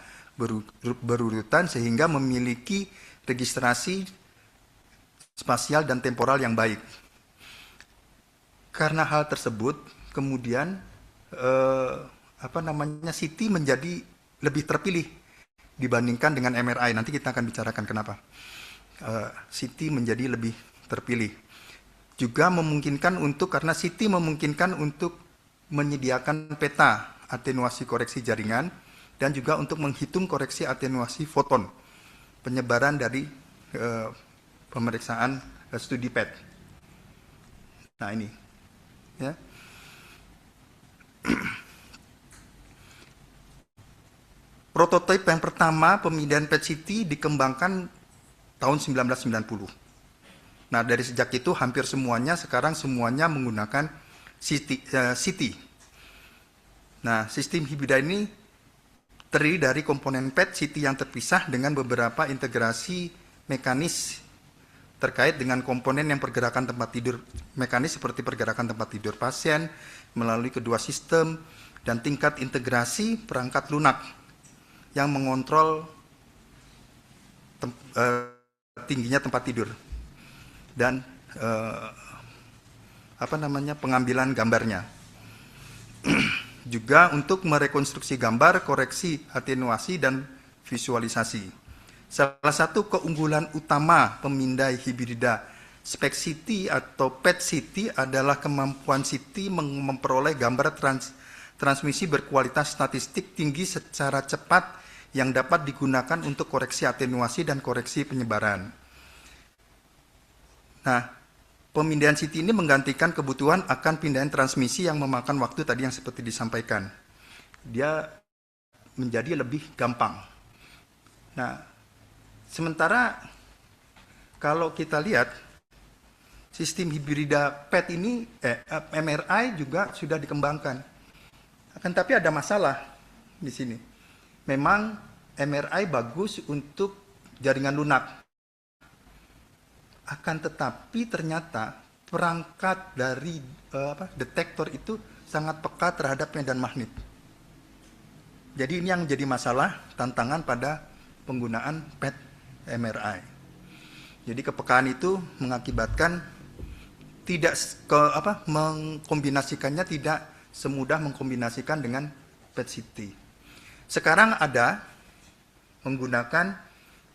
berurutan sehingga memiliki registrasi spasial dan temporal yang baik. Karena hal tersebut, kemudian CT menjadi lebih terpilih dibandingkan dengan MRI. Nanti kita akan bicarakan kenapa CT menjadi lebih terpilih. Juga memungkinkan karena CT memungkinkan untuk menyediakan peta atenuasi koreksi jaringan dan juga untuk menghitung koreksi atenuasi foton, penyebaran dari pemeriksaan studi PET. Nah, ini ya. Prototipe yang pertama pemindaian PET-CT dikembangkan tahun 1990. Nah, dari sejak itu hampir semuanya sekarang menggunakan CT. Nah, sistem hibridaya ini terdiri dari komponen PET CT yang terpisah dengan beberapa integrasi mekanis terkait dengan komponen yang pergerakan tempat tidur, mekanis seperti pergerakan tempat tidur pasien melalui kedua sistem dan tingkat integrasi perangkat lunak yang mengontrol tingginya tempat tidur dan pengambilan gambarnya. Juga untuk merekonstruksi gambar, koreksi, atenuasi, dan visualisasi. Salah satu keunggulan utama pemindai hibrida SPECT CT atau PET CT adalah kemampuan CT memperoleh gambar transmisi berkualitas statistik tinggi secara cepat yang dapat digunakan untuk koreksi atenuasi dan koreksi penyebaran. Nah, pemindaian CT ini menggantikan kebutuhan akan pindahan transmisi yang memakan waktu tadi yang seperti disampaikan. Dia menjadi lebih gampang. Nah, sementara kalau kita lihat sistem hibrida PET ini, MRI juga sudah dikembangkan. Akan tapi ada masalah di sini. Memang MRI bagus untuk jaringan lunak. Akan tetapi ternyata perangkat dari detektor itu sangat peka terhadap medan magnet. Jadi ini yang menjadi masalah, tantangan pada penggunaan PET MRI. Jadi kepekaan itu mengakibatkan tidak mengkombinasikannya tidak semudah mengkombinasikan dengan PET CT. Sekarang ada menggunakan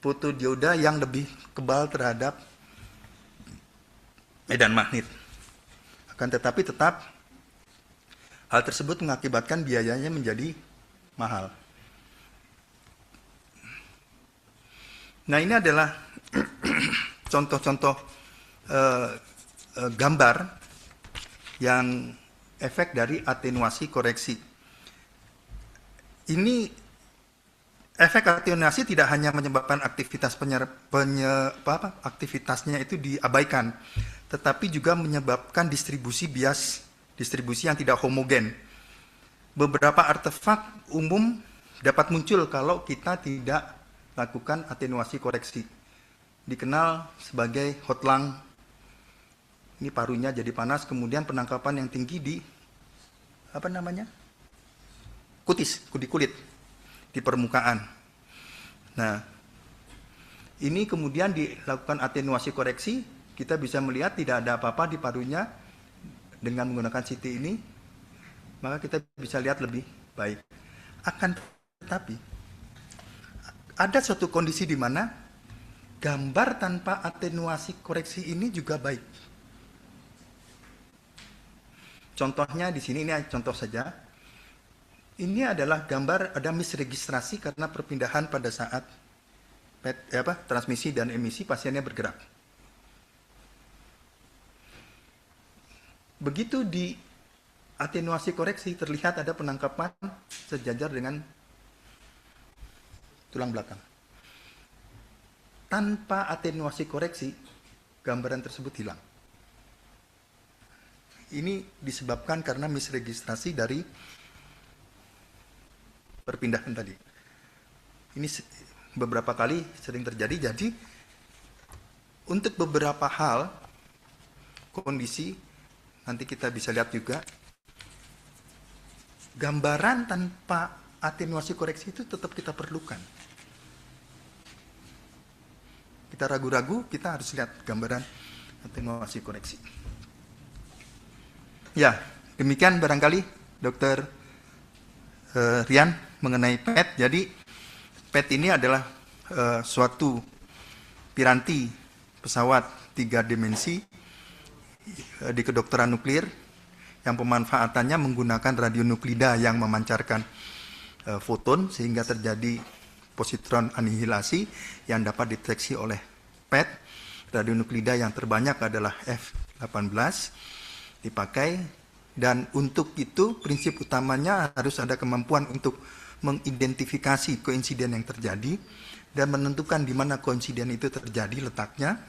fotodioda yang lebih kebal terhadap medan magnet. Akan tetapi tetap hal tersebut mengakibatkan biayanya menjadi mahal. Nah, ini adalah contoh-contoh gambar yang efek dari atenuasi koreksi. Ini efek atenuasi tidak hanya menyebabkan aktivitasnya itu diabaikan, tetapi juga menyebabkan distribusi bias, distribusi yang tidak homogen. Beberapa artefak umum dapat muncul kalau kita tidak lakukan atenuasi koreksi. Dikenal sebagai hot lung. Ini parunya jadi panas, kemudian penangkapan yang tinggi di kutis, di kulit, di permukaan. Nah, ini kemudian dilakukan atenuasi koreksi, kita bisa melihat tidak ada apa-apa di parunya dengan menggunakan CT ini, maka kita bisa lihat lebih baik. Akan tetapi, ada suatu kondisi di mana gambar tanpa atenuasi koreksi ini juga baik. Contohnya di sini, ini contoh saja. Ini adalah gambar ada misregistrasi karena perpindahan pada saat transmisi dan emisi pasiennya bergerak. Begitu di atenuasi koreksi terlihat ada penangkapan sejajar dengan tulang belakang. Tanpa atenuasi koreksi, gambaran tersebut hilang. Ini disebabkan karena misregistrasi dari perpindahan tadi. Ini beberapa kali sering terjadi. Jadi untuk beberapa hal, kondisi, nanti kita bisa lihat juga, gambaran tanpa atenuasi koreksi itu tetap kita perlukan. Kita ragu-ragu, kita harus lihat gambaran atenuasi koreksi. Ya, demikian barangkali Dr. Rian mengenai PET. Jadi PET ini adalah suatu piranti pesawat 3 dimensi di kedokteran nuklir yang pemanfaatannya menggunakan radionuklida yang memancarkan foton sehingga terjadi positron anihilasi yang dapat dideteksi oleh PET. Radionuklida yang terbanyak adalah F18 dipakai, dan untuk itu prinsip utamanya harus ada kemampuan untuk mengidentifikasi koinsiden yang terjadi dan menentukan di mana koinsiden itu terjadi letaknya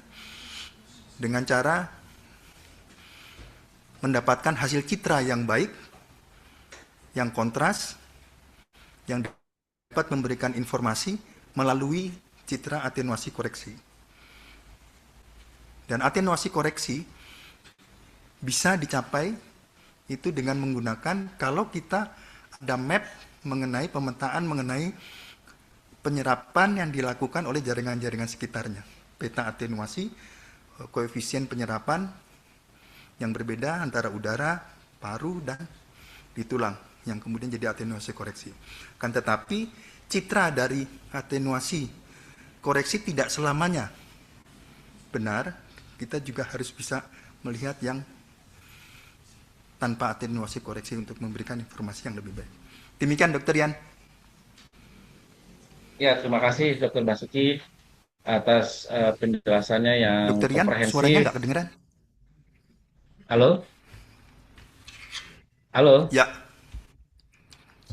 dengan cara mendapatkan hasil citra yang baik yang kontras, yang dapat memberikan informasi melalui citra atenuasi koreksi. Dan atenuasi koreksi bisa dicapai itu dengan menggunakan kalau kita ada map mengenai pemetaan mengenai penyerapan yang dilakukan oleh jaringan-jaringan sekitarnya. Peta atenuasi, koefisien penyerapan yang berbeda antara udara, paru, dan di tulang yang kemudian jadi atenuasi koreksi. Kan tetapi citra dari atenuasi koreksi tidak selamanya benar, kita juga harus bisa melihat yang tanpa atenuasi koreksi untuk memberikan informasi yang lebih baik. Demikian Dr. Yan. Ya, terima kasih Dr. Basuki atas penjelasannya yang Dr. Yan, suaranya komprehensif. nggak kedengeran? Halo? Halo? Ya,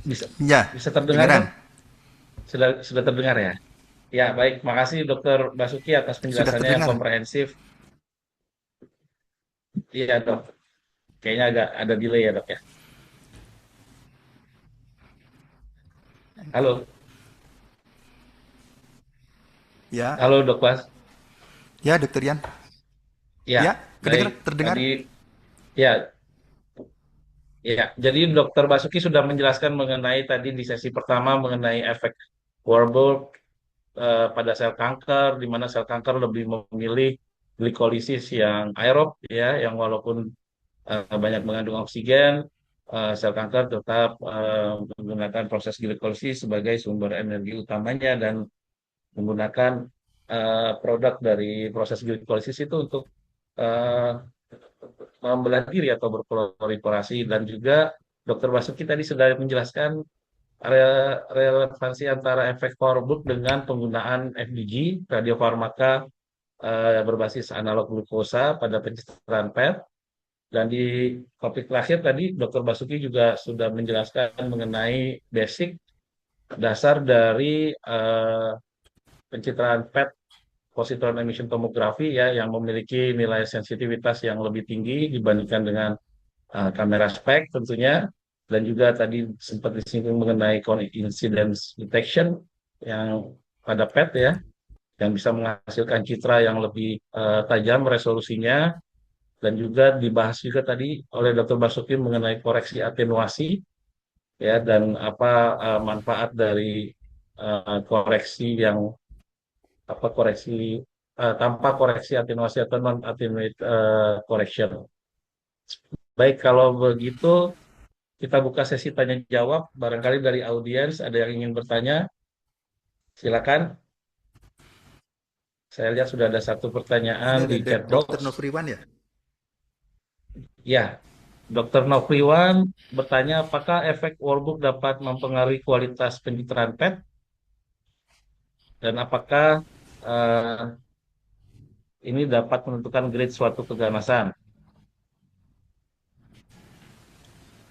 Bisa ya, bisa terdengar kedengeran. dong? Sudah terdengar ya? Ya, baik. Makasih Dr. Basuki atas Sudah penjelasannya yang terdengar. komprehensif. Iya, Dok. Kayaknya agak ada delay ya, Dok ya. Halo. Ya, Halo, Dok Bas. ya Dr. Yan. Ya, Ya, baik. kedengeran, terdengar. Tadi ya, ya. Jadi Dr. Basuki sudah menjelaskan mengenai tadi di sesi pertama mengenai efek Warburg pada sel kanker, di mana sel kanker lebih memilih glikolisis yang aerob, ya, yang walaupun banyak mengandung oksigen, sel kanker tetap menggunakan proses glikolisis sebagai sumber energi utamanya dan menggunakan produk dari proses glikolisis itu untuk eh, membelah diri atau berproliferasi. Dan juga Dr. Basuki tadi sudah menjelaskan relevansi antara efek Warburg dengan penggunaan FDG, radiofarmaka berbasis analog glukosa pada pencitraan PET. Dan di topik terakhir tadi, Dr. Basuki juga sudah menjelaskan mengenai basic dasar dari pencitraan PET, positron emission tomography, ya, yang memiliki nilai sensitivitas yang lebih tinggi dibandingkan dengan kamera spek tentunya. Dan juga tadi sempat disinggung mengenai coincidence detection yang pada PET, ya, yang bisa menghasilkan citra yang lebih tajam resolusinya. Dan juga dibahas juga tadi oleh Dr. Basuki mengenai koreksi atenuasi, ya, dan apa manfaat dari koreksi yang koreksi tanpa koreksi atenuasi atau non attenuate correction. Baik, kalau begitu kita buka sesi tanya jawab. Barangkali dari audiens ada yang ingin bertanya, silakan. Saya lihat sudah ada satu pertanyaan Ini di ada chat box. Dr. Nofriwan ya? Ya, Dr. Novriwan bertanya apakah efek Warburg dapat mempengaruhi kualitas pencitraan PET dan apakah eh, ini dapat menentukan grade suatu keganasan.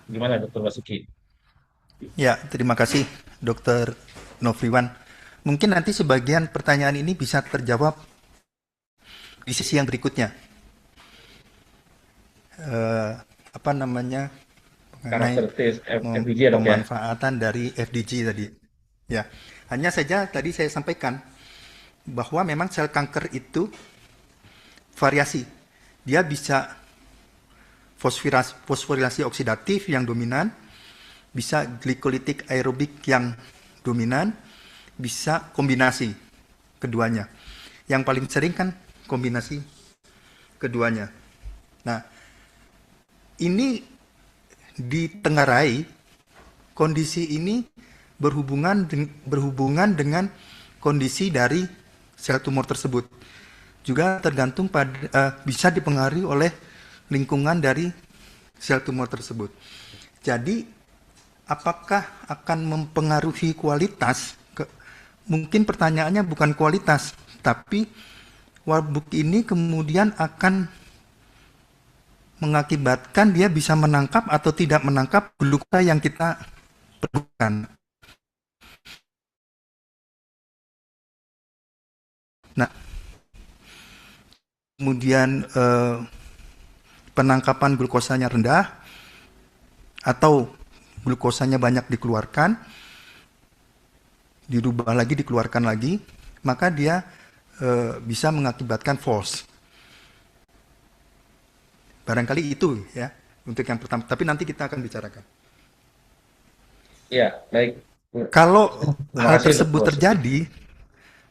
Gimana Dr. Basuki? Ya, terima kasih Dr. Nofriwan. Mungkin nanti sebagian pertanyaan ini bisa terjawab di sesi yang berikutnya. Apa namanya, mengenai Karakteristik FDG ya, Dok, ya? pemanfaatan dari FDG tadi. Ya, hanya saja tadi saya sampaikan bahwa memang sel kanker itu variasi. Dia bisa fosforilasi oksidatif yang dominan, bisa glikolitik aerobik yang dominan, bisa kombinasi keduanya. Yang paling sering kan kombinasi keduanya. Nah, ini ditengarai, kondisi ini berhubungan dengan kondisi dari sel tumor tersebut. Juga tergantung pada bisa dipengaruhi oleh lingkungan dari sel tumor tersebut. Jadi, apakah akan mempengaruhi kualitas? Mungkin pertanyaannya bukan kualitas, tapi Warburg ini kemudian akan mengakibatkan dia bisa menangkap atau tidak menangkap glukosa yang kita perlukan. Nah, kemudian penangkapan glukosanya rendah atau glukosanya banyak dikeluarkan, dirubah lagi, dikeluarkan lagi, maka dia bisa mengakibatkan falls. Barangkali itu ya untuk yang pertama. Tapi nanti kita akan bicarakan. Ya, baik. Kalau Terima hal kasih, Dok tersebut Basuki. terjadi,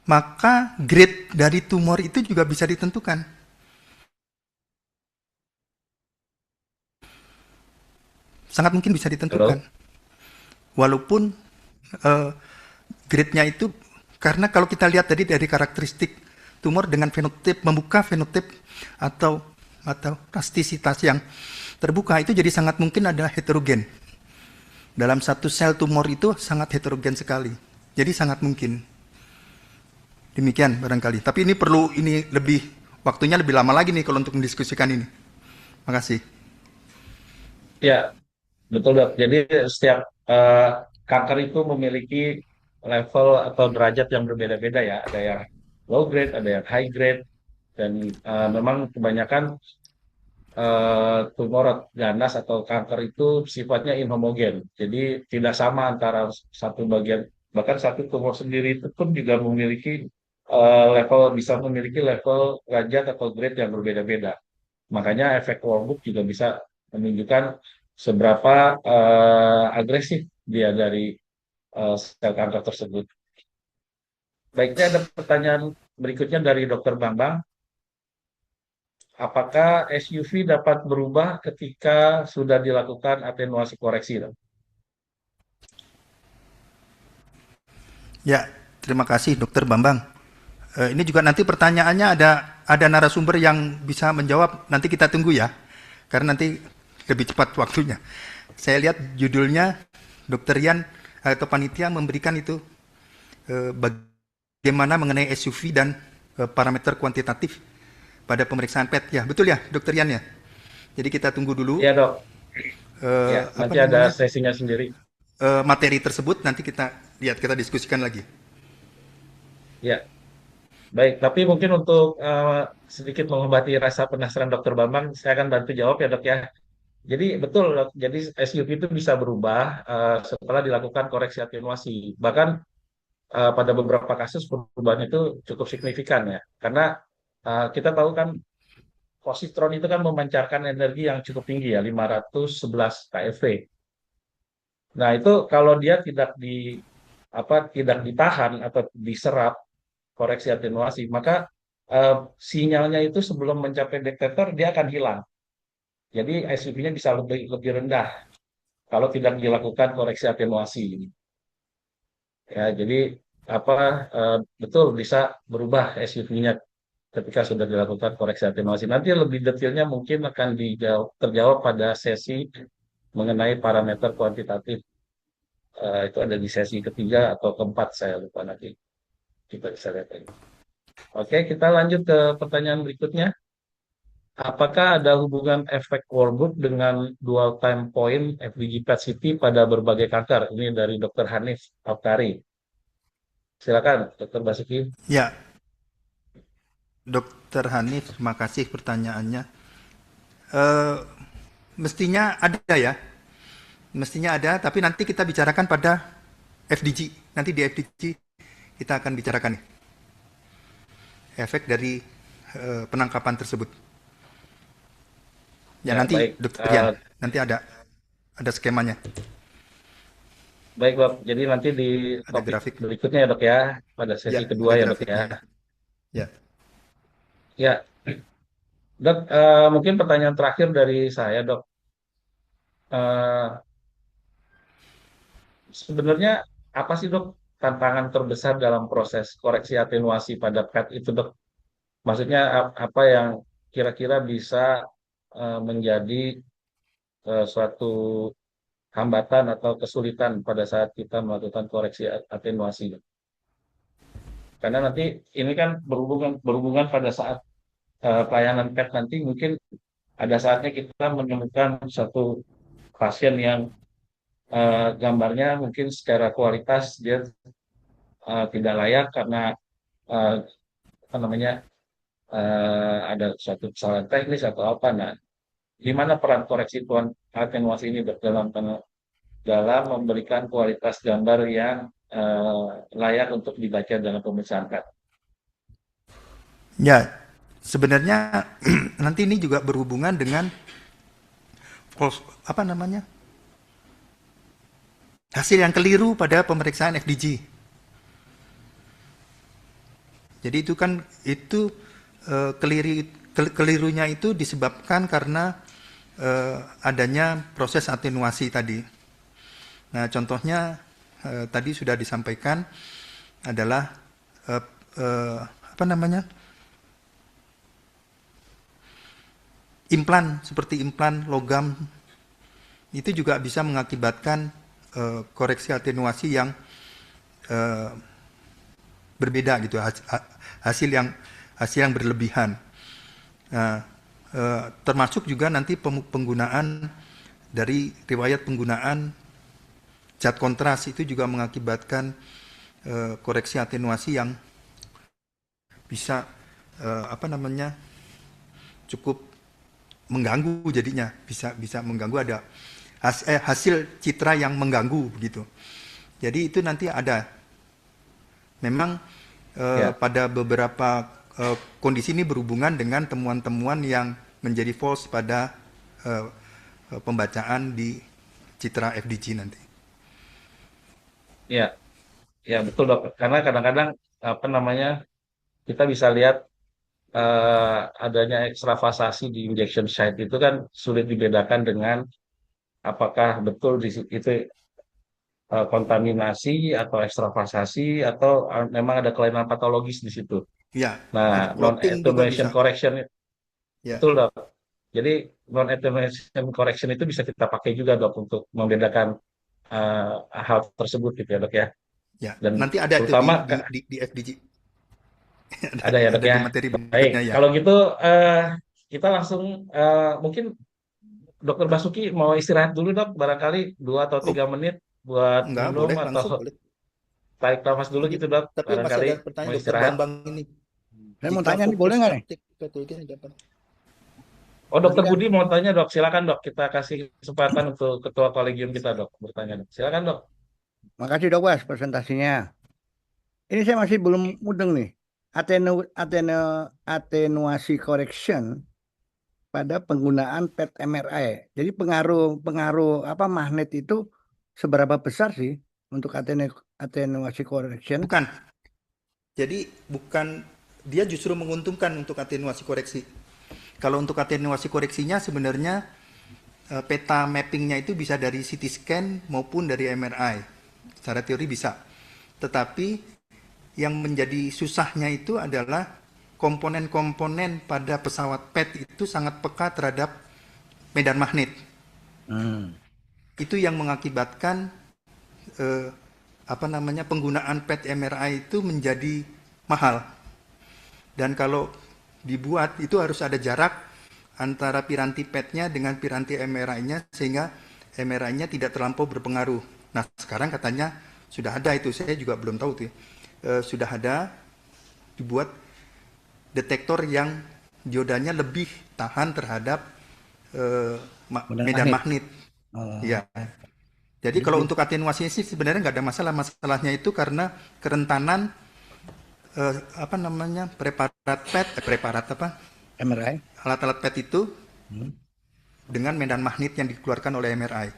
maka grade dari tumor itu juga bisa ditentukan. Sangat mungkin bisa ditentukan. Halo? Walaupun eh, grade-nya itu, karena kalau kita lihat tadi dari karakteristik tumor dengan fenotip, membuka fenotip atau plastisitas yang terbuka, itu jadi sangat mungkin ada heterogen. Dalam satu sel tumor itu sangat heterogen sekali. Jadi sangat mungkin. Demikian barangkali. Tapi ini perlu, ini lebih, waktunya lebih lama lagi nih kalau untuk mendiskusikan ini. Makasih. Ya, betul, Dok. Jadi setiap kanker itu memiliki level atau derajat yang berbeda-beda ya. Ada yang low grade, ada yang high grade, dan memang kebanyakan tumor ganas atau kanker itu sifatnya inhomogen. Jadi tidak sama antara satu bagian, bahkan satu tumor sendiri itu pun juga memiliki level, bisa memiliki level derajat atau grade yang berbeda-beda. Makanya efek Warburg juga bisa menunjukkan seberapa agresif dia dari sel kanker tersebut. Baiknya ada pertanyaan berikutnya dari Dr. Bambang. Apakah SUV dapat berubah ketika sudah dilakukan atenuasi koreksi, Dok? Ya, terima kasih Dokter Bambang. Ini juga nanti pertanyaannya ada narasumber yang bisa menjawab. Nanti kita tunggu ya, karena nanti lebih cepat waktunya. Saya lihat judulnya Dokter Yan atau panitia memberikan itu bagaimana mengenai SUV dan parameter kuantitatif pada pemeriksaan PET. Ya, betul ya, Dokter Yan ya. Jadi kita tunggu dulu Ya, Dok. Ya, apa nanti ada namanya sesinya sendiri. materi tersebut. Nanti kita lihat, kita diskusikan lagi. Ya, baik. Tapi mungkin untuk sedikit mengobati rasa penasaran Dokter Bambang, saya akan bantu jawab ya, Dok ya. Jadi betul, Dok. Jadi SUV itu bisa berubah setelah dilakukan koreksi atenuasi. Bahkan pada beberapa kasus perubahan itu cukup signifikan ya. Karena kita tahu kan positron itu kan memancarkan energi yang cukup tinggi ya, 511 kV. Nah, itu kalau dia tidak ditahan atau diserap koreksi atenuasi, maka eh, sinyalnya itu sebelum mencapai detektor dia akan hilang. Jadi SUV-nya bisa lebih lebih rendah kalau tidak dilakukan koreksi atenuasi. Ya, jadi apa betul bisa berubah SUV-nya ketika sudah dilakukan koreksi atenuasi. Nanti lebih detailnya mungkin akan terjawab pada sesi mengenai parameter kuantitatif. Itu ada di sesi ketiga atau keempat, saya lupa, nanti kita bisa lihat lagi. Oke, kita lanjut ke pertanyaan berikutnya. Apakah ada hubungan efek Warburg dengan dual time point FDG PET-CT pada berbagai kanker? Ini dari Dr. Hanif Alkari. Silakan, Dr. Basuki. Ya, Dokter Hanif, terima kasih pertanyaannya. Eh, mestinya ada ya, mestinya ada, tapi nanti kita bicarakan pada FDG. Nanti di FDG kita akan bicarakan efek dari penangkapan tersebut. Ya, Ya, nanti baik. Dokter Yan, nanti ada skemanya, Baik, Dok. Jadi nanti di ada topik grafik. berikutnya ya, Dok ya, pada Ya, sesi kedua ada ya, Dok ya. grafiknya ya. Ya, Ya, Dok, mungkin pertanyaan terakhir dari saya, Dok. Eh, Sebenarnya apa sih, Dok, tantangan terbesar dalam proses koreksi atenuasi pada PET itu, Dok? Maksudnya apa yang kira-kira bisa menjadi suatu hambatan atau kesulitan pada saat kita melakukan koreksi atenuasi, Dok? Karena nanti ini kan berhubungan pada saat pelayanan PET nanti mungkin ada saatnya kita menemukan satu pasien yang gambarnya mungkin secara kualitas dia tidak layak karena uh, apa namanya ada suatu kesalahan teknis atau apa. Nah, di mana peran koreksi tuan atenuasi ini dalam dalam memberikan kualitas gambar yang layak untuk dibaca dalam pemeriksaan PET. Ya, sebenarnya nanti ini juga berhubungan dengan apa namanya, hasil yang keliru pada pemeriksaan FDG. Jadi itu kan kelirunya itu disebabkan karena adanya proses atenuasi tadi. Nah, contohnya tadi sudah disampaikan adalah apa namanya, implan seperti implan logam itu juga bisa mengakibatkan koreksi atenuasi yang berbeda gitu, hasil yang berlebihan. Nah, termasuk juga nanti penggunaan dari riwayat penggunaan zat kontras itu juga mengakibatkan koreksi atenuasi yang bisa apa namanya, cukup mengganggu, jadinya bisa mengganggu, ada hasil citra yang mengganggu begitu. Jadi itu nanti ada memang pada beberapa kondisi ini berhubungan dengan temuan-temuan yang menjadi false pada pembacaan di citra FDG nanti. Ya, ya betul dok. Karena kadang-kadang apa namanya, kita bisa lihat adanya ekstravasasi di injection site itu kan sulit dibedakan dengan apakah betul itu kontaminasi atau ekstravasasi atau memang ada kelainan patologis di situ. Ya, ada Nah, non clotting juga attenuation bisa. correction Ya, betul dok. Jadi non attenuation correction itu bisa kita pakai juga dok untuk membedakan hal tersebut gitu ya dok ya. ya. Dan Nanti ada itu terutama di FDG. ada ya dok Ada di ya. materi Baik, berikutnya ya. kalau gitu kita langsung mungkin Dokter Basuki mau istirahat dulu dok, barangkali 2 atau 3 menit buat Enggak, minum boleh atau langsung, boleh. tarik nafas dulu Ini, gitu dok, tapi masih barangkali ada mau pertanyaan Dokter istirahat. Bambang ini. Saya mau Jika tanya nih, boleh fokus nggak nih? praktik patologi ini dapat. Oh Tadi Dokter kan, Budi mau tanya dok, silakan dok, kita kasih kesempatan untuk ketua kolegium kita dok bertanya dok. Silakan dok. makasih dok Bas presentasinya. Ini saya masih belum mudeng nih. Atenuasi correction pada penggunaan PET MRI. Jadi pengaruh apa magnet itu seberapa besar sih untuk atenuasi correction? Bukan. Jadi bukan, dia justru menguntungkan untuk atenuasi koreksi. Kalau untuk atenuasi koreksinya sebenarnya peta mappingnya itu bisa dari CT scan maupun dari MRI. Secara teori bisa. Tetapi yang menjadi susahnya itu adalah komponen-komponen pada pesawat PET itu sangat peka terhadap medan magnet. Itu yang mengakibatkan apa namanya, penggunaan PET MRI itu menjadi mahal. Dan kalau dibuat itu harus ada jarak antara piranti PET-nya dengan piranti MRI-nya sehingga MRI-nya tidak terlampau berpengaruh. Nah, sekarang katanya sudah ada itu, saya juga belum tahu tuh. Sudah ada dibuat detektor yang diodanya lebih tahan terhadap medan magnet. Ya. Jadi kalau untuk atenuasinya sih sebenarnya nggak ada masalah. Masalahnya itu karena kerentanan apa namanya, preparat apa, MRI. alat-alat PET itu dengan medan magnet yang dikeluarkan oleh MRI.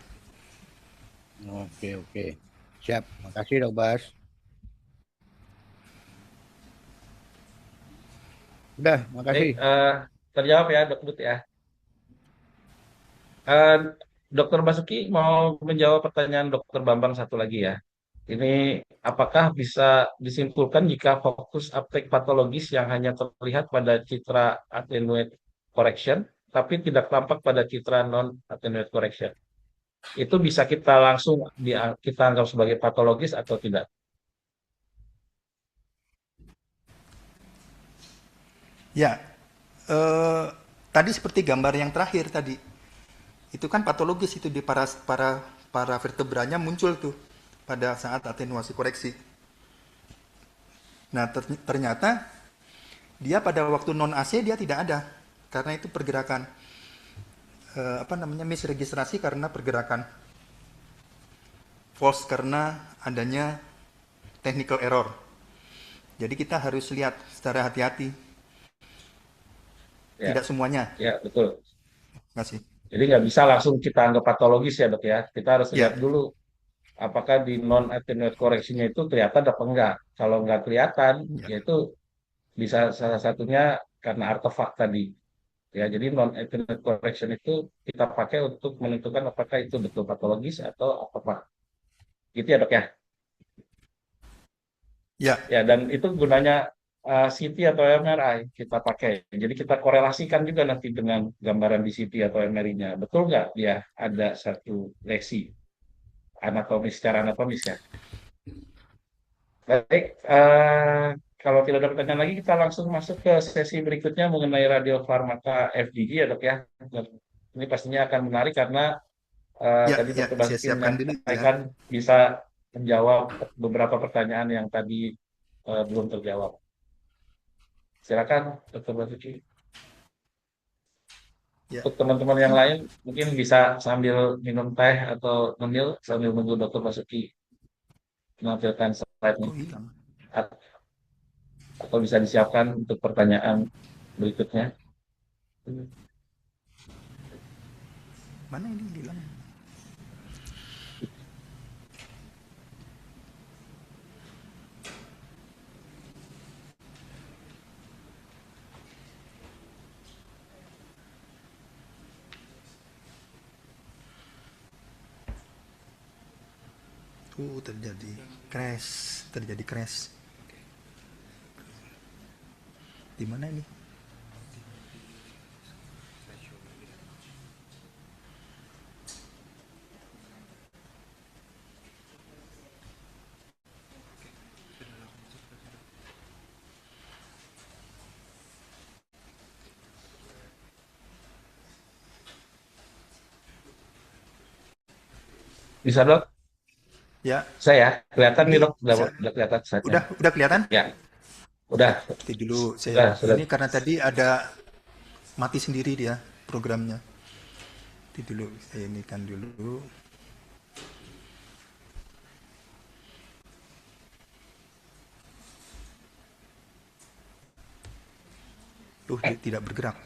Oke. Siap. Makasih dok Bas. Udah, makasih. Baik, terjawab ya dok Bud ya. Eh, Dokter Basuki mau menjawab pertanyaan Dokter Bambang satu lagi ya. Ini apakah bisa disimpulkan jika fokus aptek patologis yang hanya terlihat pada citra attenuate correction, tapi tidak tampak pada citra non attenuate correction? Itu bisa kita langsung kita anggap sebagai patologis atau tidak? Ya, tadi seperti gambar yang terakhir tadi, itu kan patologis, itu di para vertebranya muncul tuh pada saat atenuasi koreksi. Nah, ternyata dia pada waktu non AC dia tidak ada, karena itu pergerakan apa namanya, misregistrasi karena pergerakan false karena adanya technical error. Jadi kita harus lihat secara hati-hati, Ya, tidak semuanya. ya betul. Terima kasih. Jadi nggak bisa langsung kita anggap patologis ya dok ya. Kita harus Ya, lihat dulu apakah di non attenuate correction-nya itu kelihatan apa enggak. Kalau nggak kelihatan, ya, yaitu bisa salah satunya karena artefak tadi. Ya, jadi non attenuate correction itu kita pakai untuk menentukan apakah itu betul patologis atau apa. Gitu ya dok ya. ya, Ya, dan itu gunanya CT atau MRI kita pakai. Jadi kita korelasikan juga nanti dengan gambaran di CT atau MRI-nya. Betul nggak dia ada satu lesi anatomis secara anatomis ya. Baik, kalau tidak ada pertanyaan lagi, kita langsung masuk ke sesi berikutnya mengenai radiofarmaka FDG ya dok ya. Dan ini pastinya akan menarik karena ya, tadi ya. Dr. Saya Basuki siapkan dulu ya. menyampaikan bisa menjawab beberapa pertanyaan yang tadi belum terjawab. Silakan Dr. Basuki. Ya, Untuk teman-teman yang lain mungkin bisa sambil minum teh atau ngemil sambil menunggu Dr. Basuki menampilkan slide-nya. kok hilang? Atau bisa disiapkan untuk pertanyaan berikutnya. Mana ini hilang? Terjadi crash. Di mana ini? Bisa dok? Ya, Saya kelihatan nih ini dok, udah kelihatan slide-nya. udah kelihatan? Ya, udah, Nanti dulu sudah, saya sudah. ini karena tadi ada mati sendiri dia programnya. Nanti dulu saya ini kan dulu. Dia tidak bergerak.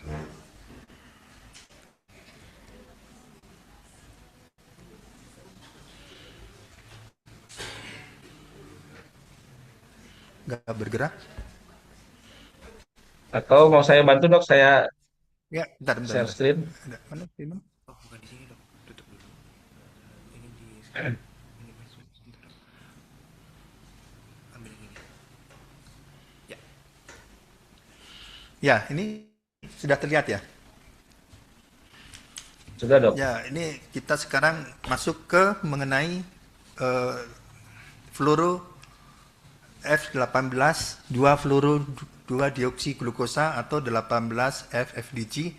Nggak bergerak. Atau mau saya bantu dok, saya Ya, bentar. share screen. Ada mana film? Oh, bukan di sini dok, tutup dulu. Ini di ini masuk sebentar. Ambil yang ini. Ya, Ya, ini sudah terlihat ya. Sudah dok. Ya, ini kita sekarang masuk ke mengenai fluoro F18 2-fluoro 2-deoksi-glukosa atau 18F-FDG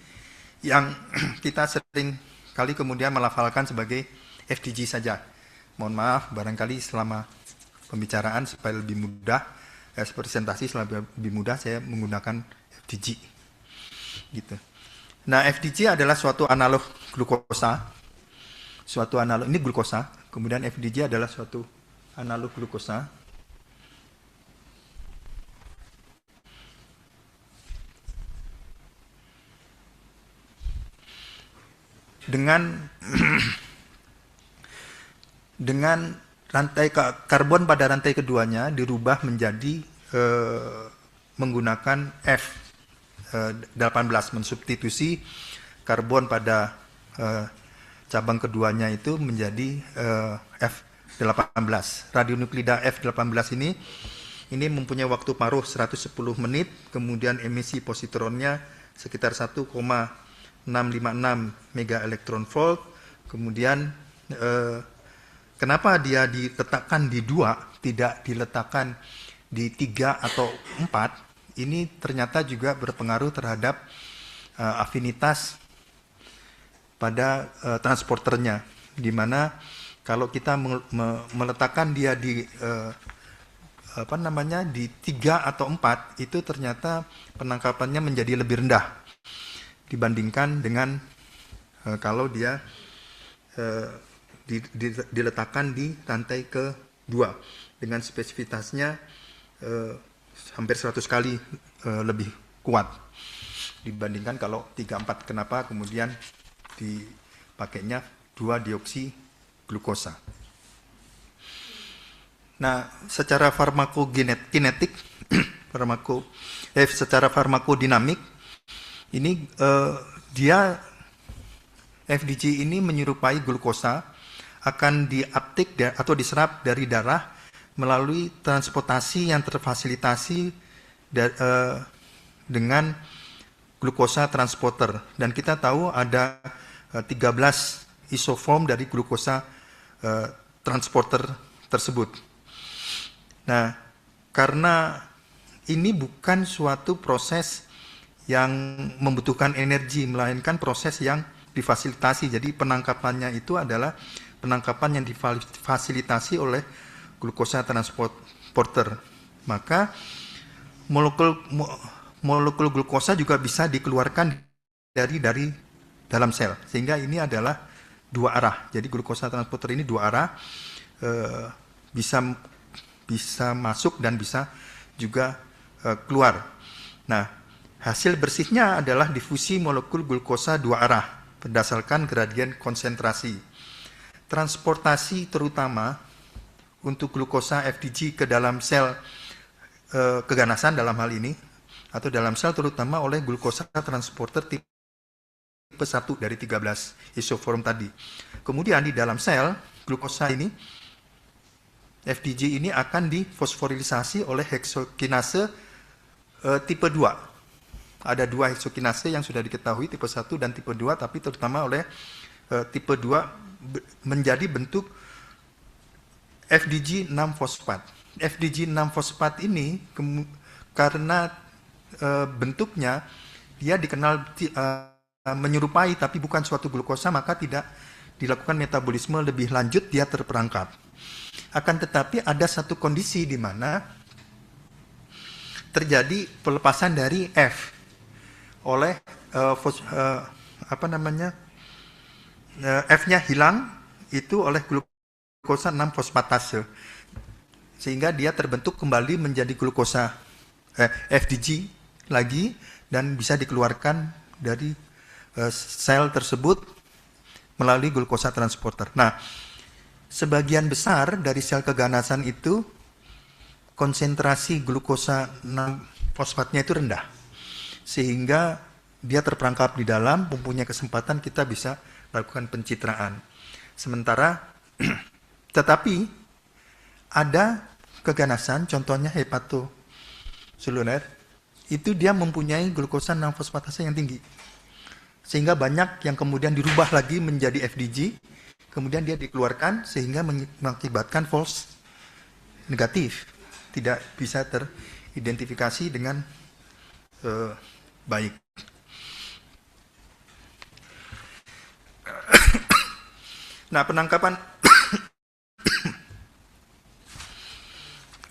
yang kita sering kali kemudian melafalkan sebagai FDG saja. Mohon maaf, barangkali selama pembicaraan supaya lebih mudah, presentasi supaya lebih mudah saya menggunakan FDG. Gitu. Nah, FDG adalah suatu analog glukosa. Suatu analog ini glukosa, kemudian FDG adalah suatu analog glukosa. Dengan dengan rantai karbon pada rantai keduanya dirubah menjadi menggunakan F18, mensubstitusi karbon pada cabang keduanya itu menjadi F18. Radionuklida F18 ini mempunyai waktu paruh 110 menit, kemudian emisi positronnya sekitar 1,656 mega elektron volt. Kemudian kenapa dia diletakkan di 2, tidak diletakkan di 3 atau 4? Ini ternyata juga berpengaruh terhadap afinitas pada transporternya, di mana kalau kita meletakkan dia di di 3 atau 4, itu ternyata penangkapannya menjadi lebih rendah dibandingkan dengan kalau dia diletakkan di rantai kedua dengan spesifitasnya hampir 100 kali lebih kuat dibandingkan kalau 3-4. Kenapa kemudian dipakainya 2-deoksi glukosa. Nah, secara farmakokinetik, secara farmakodinamik, ini dia FDG ini menyerupai glukosa, akan diuptake atau diserap dari darah melalui transportasi yang terfasilitasi dengan glukosa transporter. Dan kita tahu ada 13 isoform dari glukosa transporter tersebut. Nah, karena ini bukan suatu proses yang membutuhkan energi, melainkan proses yang difasilitasi. Jadi penangkapannya itu adalah penangkapan yang difasilitasi oleh glukosa transporter. Maka molekul glukosa juga bisa dikeluarkan dari dalam sel. Sehingga ini adalah dua arah. Jadi glukosa transporter ini dua arah, bisa masuk dan bisa juga keluar. Nah, hasil bersihnya adalah difusi molekul glukosa dua arah berdasarkan gradien konsentrasi. Transportasi terutama untuk glukosa FDG ke dalam sel keganasan dalam hal ini, atau dalam sel terutama oleh glukosa transporter tipe 1 dari 13 isoform tadi. Kemudian di dalam sel, glukosa ini, FDG ini akan difosforilisasi oleh heksokinase tipe 2. Ada dua heksokinase yang sudah diketahui, tipe 1 dan tipe 2, tapi terutama oleh tipe 2 menjadi bentuk FDG 6-fosfat. FDG 6-fosfat ini karena bentuknya dia dikenal menyerupai tapi bukan suatu glukosa, maka tidak dilakukan metabolisme lebih lanjut, dia terperangkap. Akan tetapi ada satu kondisi di mana terjadi pelepasan dari F oleh F-nya hilang itu oleh glukosa 6-fosfatase, sehingga dia terbentuk kembali menjadi glukosa FDG lagi dan bisa dikeluarkan dari sel tersebut melalui glukosa transporter. Nah, sebagian besar dari sel keganasan itu konsentrasi glukosa 6-fosfatnya itu rendah, sehingga dia terperangkap di dalam, mempunyai kesempatan kita bisa lakukan pencitraan. Sementara, tetapi ada keganasan, contohnya hepatoseluler, itu dia mempunyai glukosa 6-fosfatase yang tinggi, sehingga banyak yang kemudian dirubah lagi menjadi FDG, kemudian dia dikeluarkan sehingga mengakibatkan false negatif, tidak bisa teridentifikasi dengan baik. Nah, penangkapan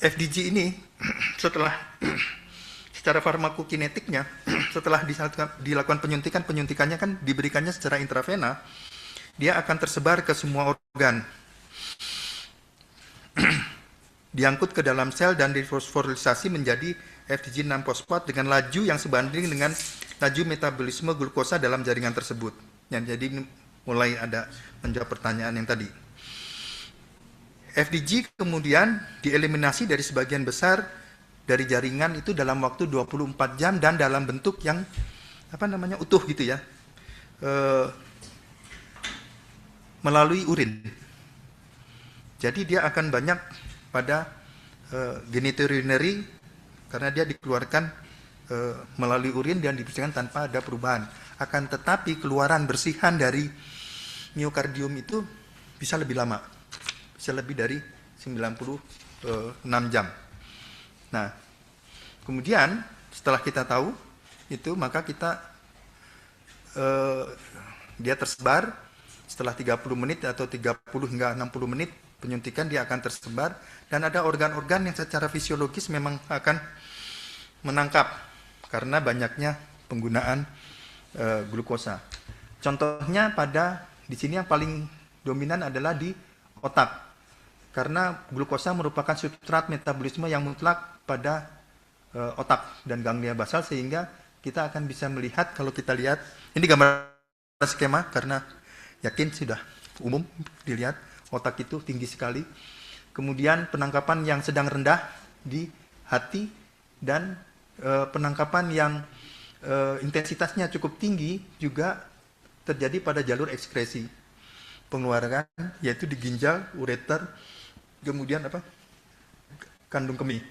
FDG ini secara farmakokinetiknya, setelah dilakukan penyuntikannya kan diberikannya secara intravena, dia akan tersebar ke semua organ, diangkut ke dalam sel dan difosforilisasi menjadi FDG 6-fosfat dengan laju yang sebanding dengan laju metabolisme glukosa dalam jaringan tersebut. Jadi mulai ada menjawab pertanyaan yang tadi. FDG kemudian dieliminasi dari sebagian besar dari jaringan itu dalam waktu 24 jam dan dalam bentuk yang utuh gitu ya, melalui urin. Jadi dia akan banyak pada genitourinary karena dia dikeluarkan melalui urin dan dibersihkan tanpa ada perubahan. Akan tetapi keluaran bersihan dari miokardium itu bisa lebih lama, bisa lebih dari 96 jam. Nah, kemudian setelah kita tahu itu, maka kita dia tersebar setelah 30 menit atau 30 hingga 60 menit penyuntikan, dia akan tersebar dan ada organ-organ yang secara fisiologis memang akan menangkap karena banyaknya penggunaan glukosa. Contohnya pada di sini yang paling dominan adalah di otak. Karena glukosa merupakan substrat metabolisme yang mutlak pada otak dan ganglia basal, sehingga kita akan bisa melihat, kalau kita lihat, ini gambar skema karena yakin sudah umum dilihat, otak itu tinggi sekali. Kemudian penangkapan yang sedang rendah di hati, dan penangkapan yang intensitasnya cukup tinggi juga terjadi pada jalur ekskresi pengeluaran, yaitu di ginjal, ureter, kemudian kandung kemih.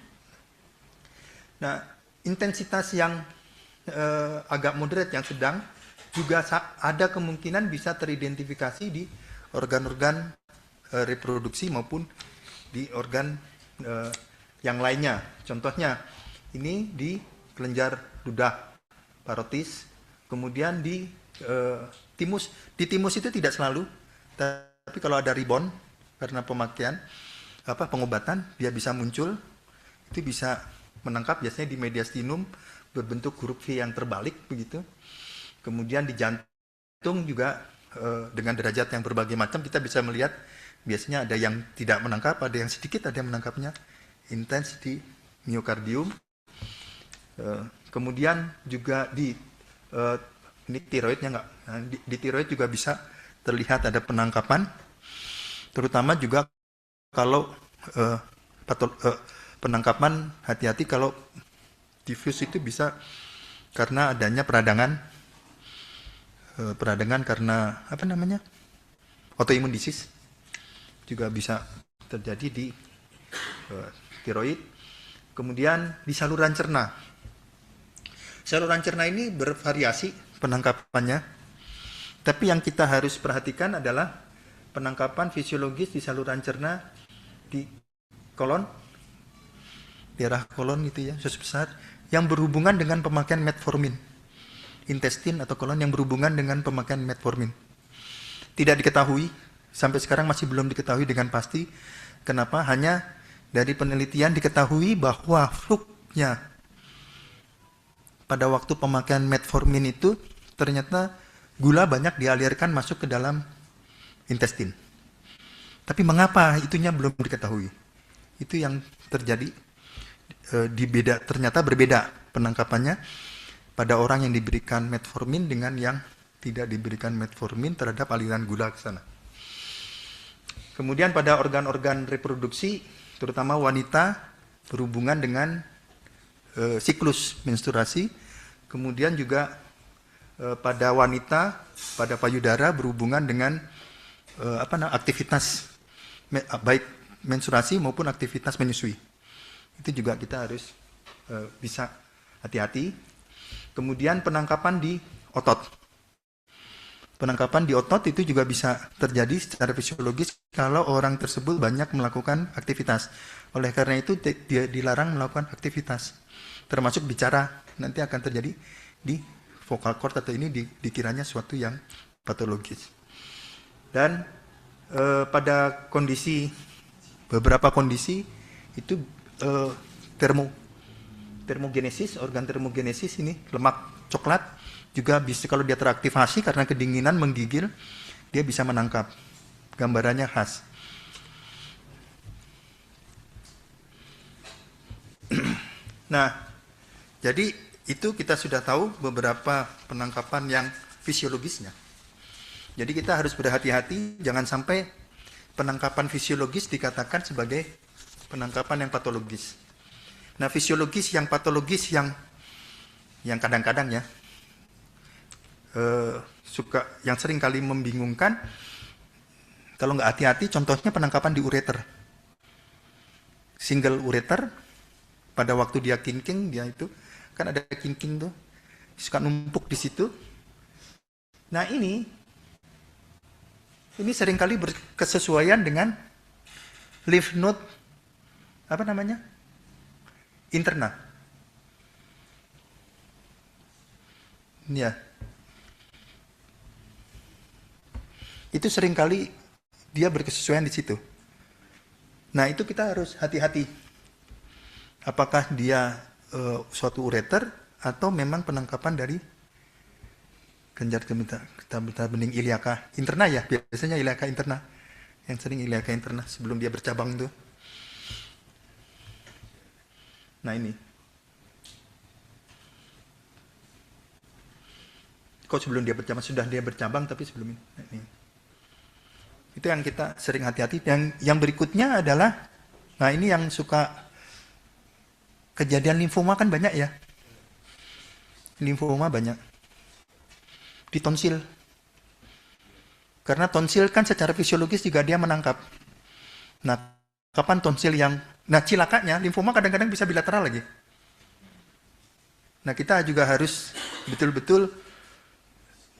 Nah, intensitas yang agak moderat, yang sedang, juga ada kemungkinan bisa teridentifikasi di organ-organ reproduksi maupun di organ yang lainnya. Contohnya ini di kelenjar ludah parotis, kemudian di timus. Di timus itu tidak selalu, tapi kalau ada ribon karena pemakaian pengobatan, dia bisa muncul, itu bisa menangkap biasanya di mediastinum berbentuk huruf V yang terbalik begitu. Kemudian di jantung juga dengan derajat yang berbagai macam kita bisa melihat, biasanya ada yang tidak menangkap, ada yang sedikit, ada yang menangkapnya intens di miokardium. Kemudian juga di ini tiroidnya enggak, di tiroid juga bisa terlihat ada penangkapan, terutama juga kalau penangkapan, hati-hati kalau diffuse itu bisa karena adanya peradangan karena autoimmune disease, juga bisa terjadi di tiroid. Kemudian di saluran cerna. Saluran cerna ini bervariasi penangkapannya, tapi yang kita harus perhatikan adalah penangkapan fisiologis di saluran cerna di kolon, daerah kolon itu ya, usus besar, yang berhubungan dengan pemakaian metformin. Intestin atau kolon yang berhubungan dengan pemakaian metformin. Tidak diketahui, sampai sekarang masih belum diketahui dengan pasti. Kenapa? Hanya dari penelitian diketahui bahwa fluknya pada waktu pemakaian metformin itu ternyata gula banyak dialirkan masuk ke dalam intestin. Tapi mengapa itunya belum diketahui. Itu yang terjadi, ternyata berbeda penangkapannya pada orang yang diberikan metformin dengan yang tidak diberikan metformin terhadap aliran gula ke sana. Kemudian pada organ-organ reproduksi, terutama wanita, berhubungan dengan siklus menstruasi. Kemudian juga pada wanita, pada payudara berhubungan dengan aktivitas baik menstruasi maupun aktivitas menyusui. Itu juga kita harus bisa hati-hati. Kemudian penangkapan di otot. Penangkapan di otot itu juga bisa terjadi secara fisiologis kalau orang tersebut banyak melakukan aktivitas. Oleh karena itu dia dilarang melakukan aktivitas, termasuk bicara. Nanti akan terjadi di vocal cord, atau ini dikiranya suatu yang patologis. Dan pada beberapa kondisi itu termogenesis, organ termogenesis ini lemak coklat juga bisa, kalau dia teraktivasi karena kedinginan menggigil, dia bisa menangkap. Gambarannya khas. Nah, jadi itu kita sudah tahu beberapa penangkapan yang fisiologisnya. Jadi kita harus berhati-hati, jangan sampai penangkapan fisiologis dikatakan sebagai penangkapan yang patologis. Nah, fisiologis yang patologis yang kadang-kadang ya yang sering kali membingungkan kalau nggak hati-hati, contohnya penangkapan di ureter, single ureter. Pada waktu dia kinking, dia itu kan ada kinking tuh, suka numpuk di situ. Nah ini seringkali berkesesuaian dengan lymph node interna. Ya. Itu seringkali dia berkesesuaian di situ. Nah, itu kita harus hati-hati. Apakah dia suatu ureter atau memang penangkapan dari Kelenjar getah bening iliaka interna ya, biasanya iliaka interna, yang sering iliaka interna sebelum dia bercabang tuh. Nah ini, kok sebelum dia bercabang, sudah dia bercabang tapi sebelum ini. Nah, ini. Itu yang kita sering hati-hati. Yang berikutnya adalah, nah ini yang suka kejadian limfoma kan banyak ya. Limfoma banyak di tonsil. Karena tonsil kan secara fisiologis juga dia menangkap. Nah, kapan tonsil yang, nah cilakanya limfoma kadang-kadang bisa bilateral lagi. Nah, kita juga harus betul-betul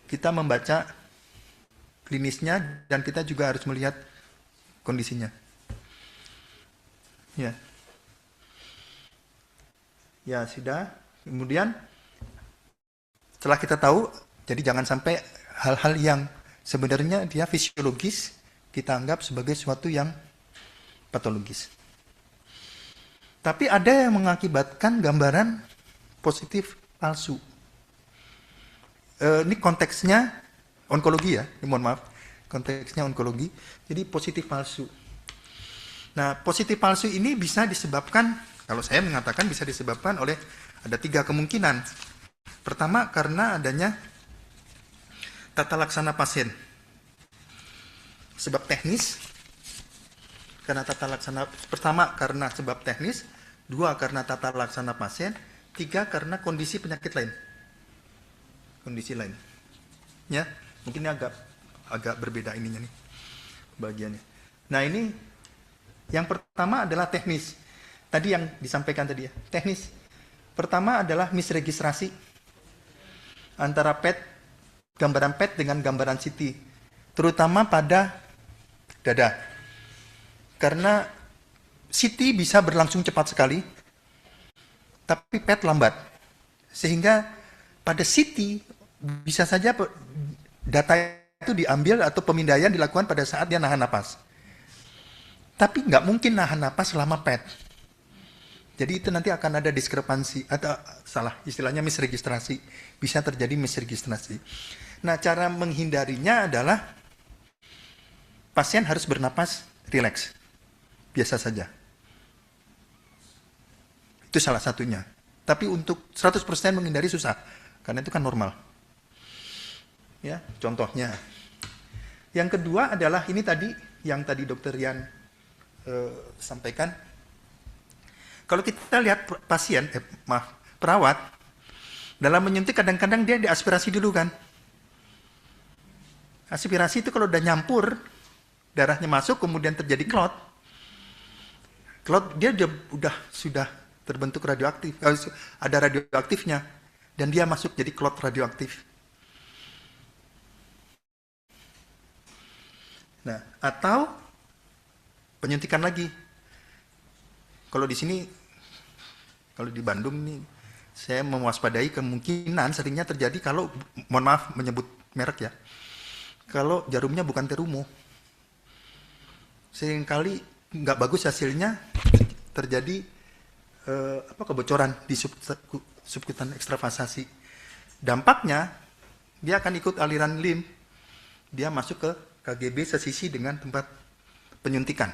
kita membaca klinisnya dan kita juga harus melihat kondisinya. Ya. Ya, sudah. Kemudian setelah kita tahu, jadi jangan sampai hal-hal yang sebenarnya dia fisiologis kita anggap sebagai sesuatu yang patologis. Tapi ada yang mengakibatkan gambaran positif palsu. Ini konteksnya onkologi ya, mohon maaf, konteksnya onkologi. Jadi positif palsu. Nah, positif palsu ini bisa disebabkan, kalau saya mengatakan bisa disebabkan oleh ada 3 kemungkinan. Pertama, karena adanya tata laksana pasien. Sebab teknis, karena tata laksana, pertama karena sebab teknis, 2 karena tata laksana pasien, 3 karena kondisi penyakit lain. Kondisi lain. Ya, mungkin ini agak berbeda ininya nih, bagiannya. Nah, ini yang pertama adalah teknis. Tadi yang disampaikan tadi ya, teknis. Pertama adalah misregistrasi antara PET, gambaran PET dengan gambaran CT, terutama pada dada. Karena CT bisa berlangsung cepat sekali, tapi PET lambat. Sehingga pada CT bisa saja data itu diambil atau pemindaian dilakukan pada saat dia nahan napas. Tapi nggak mungkin nahan napas selama PET. Jadi itu nanti akan ada diskrepansi, atau salah, istilahnya misregistrasi. Bisa terjadi misregistrasi. Nah, cara menghindarinya adalah pasien harus bernapas rileks. Biasa saja. Itu salah satunya. Tapi untuk 100% menghindari susah. Karena itu kan normal. Ya, contohnya. Yang kedua adalah ini tadi, yang tadi Dokter Yan sampaikan. Kalau kita lihat pasien, perawat, dalam menyuntik kadang-kadang dia diaspirasi dulu kan. Aspirasi itu kalau udah nyampur, darahnya masuk, kemudian terjadi clot. Clot dia sudah terbentuk radioaktif, ada radioaktifnya, dan dia masuk jadi clot radioaktif. Nah, atau penyuntikan lagi. Kalau di sini, kalau di Bandung nih, saya mewaspadai kemungkinan seringnya terjadi kalau, mohon maaf menyebut merek ya, kalau jarumnya bukan Terumo. Seringkali nggak bagus hasilnya, terjadi kebocoran di subkutan ekstravasasi. Dampaknya, dia akan ikut aliran lim, dia masuk ke KGB sesisi dengan tempat penyuntikan.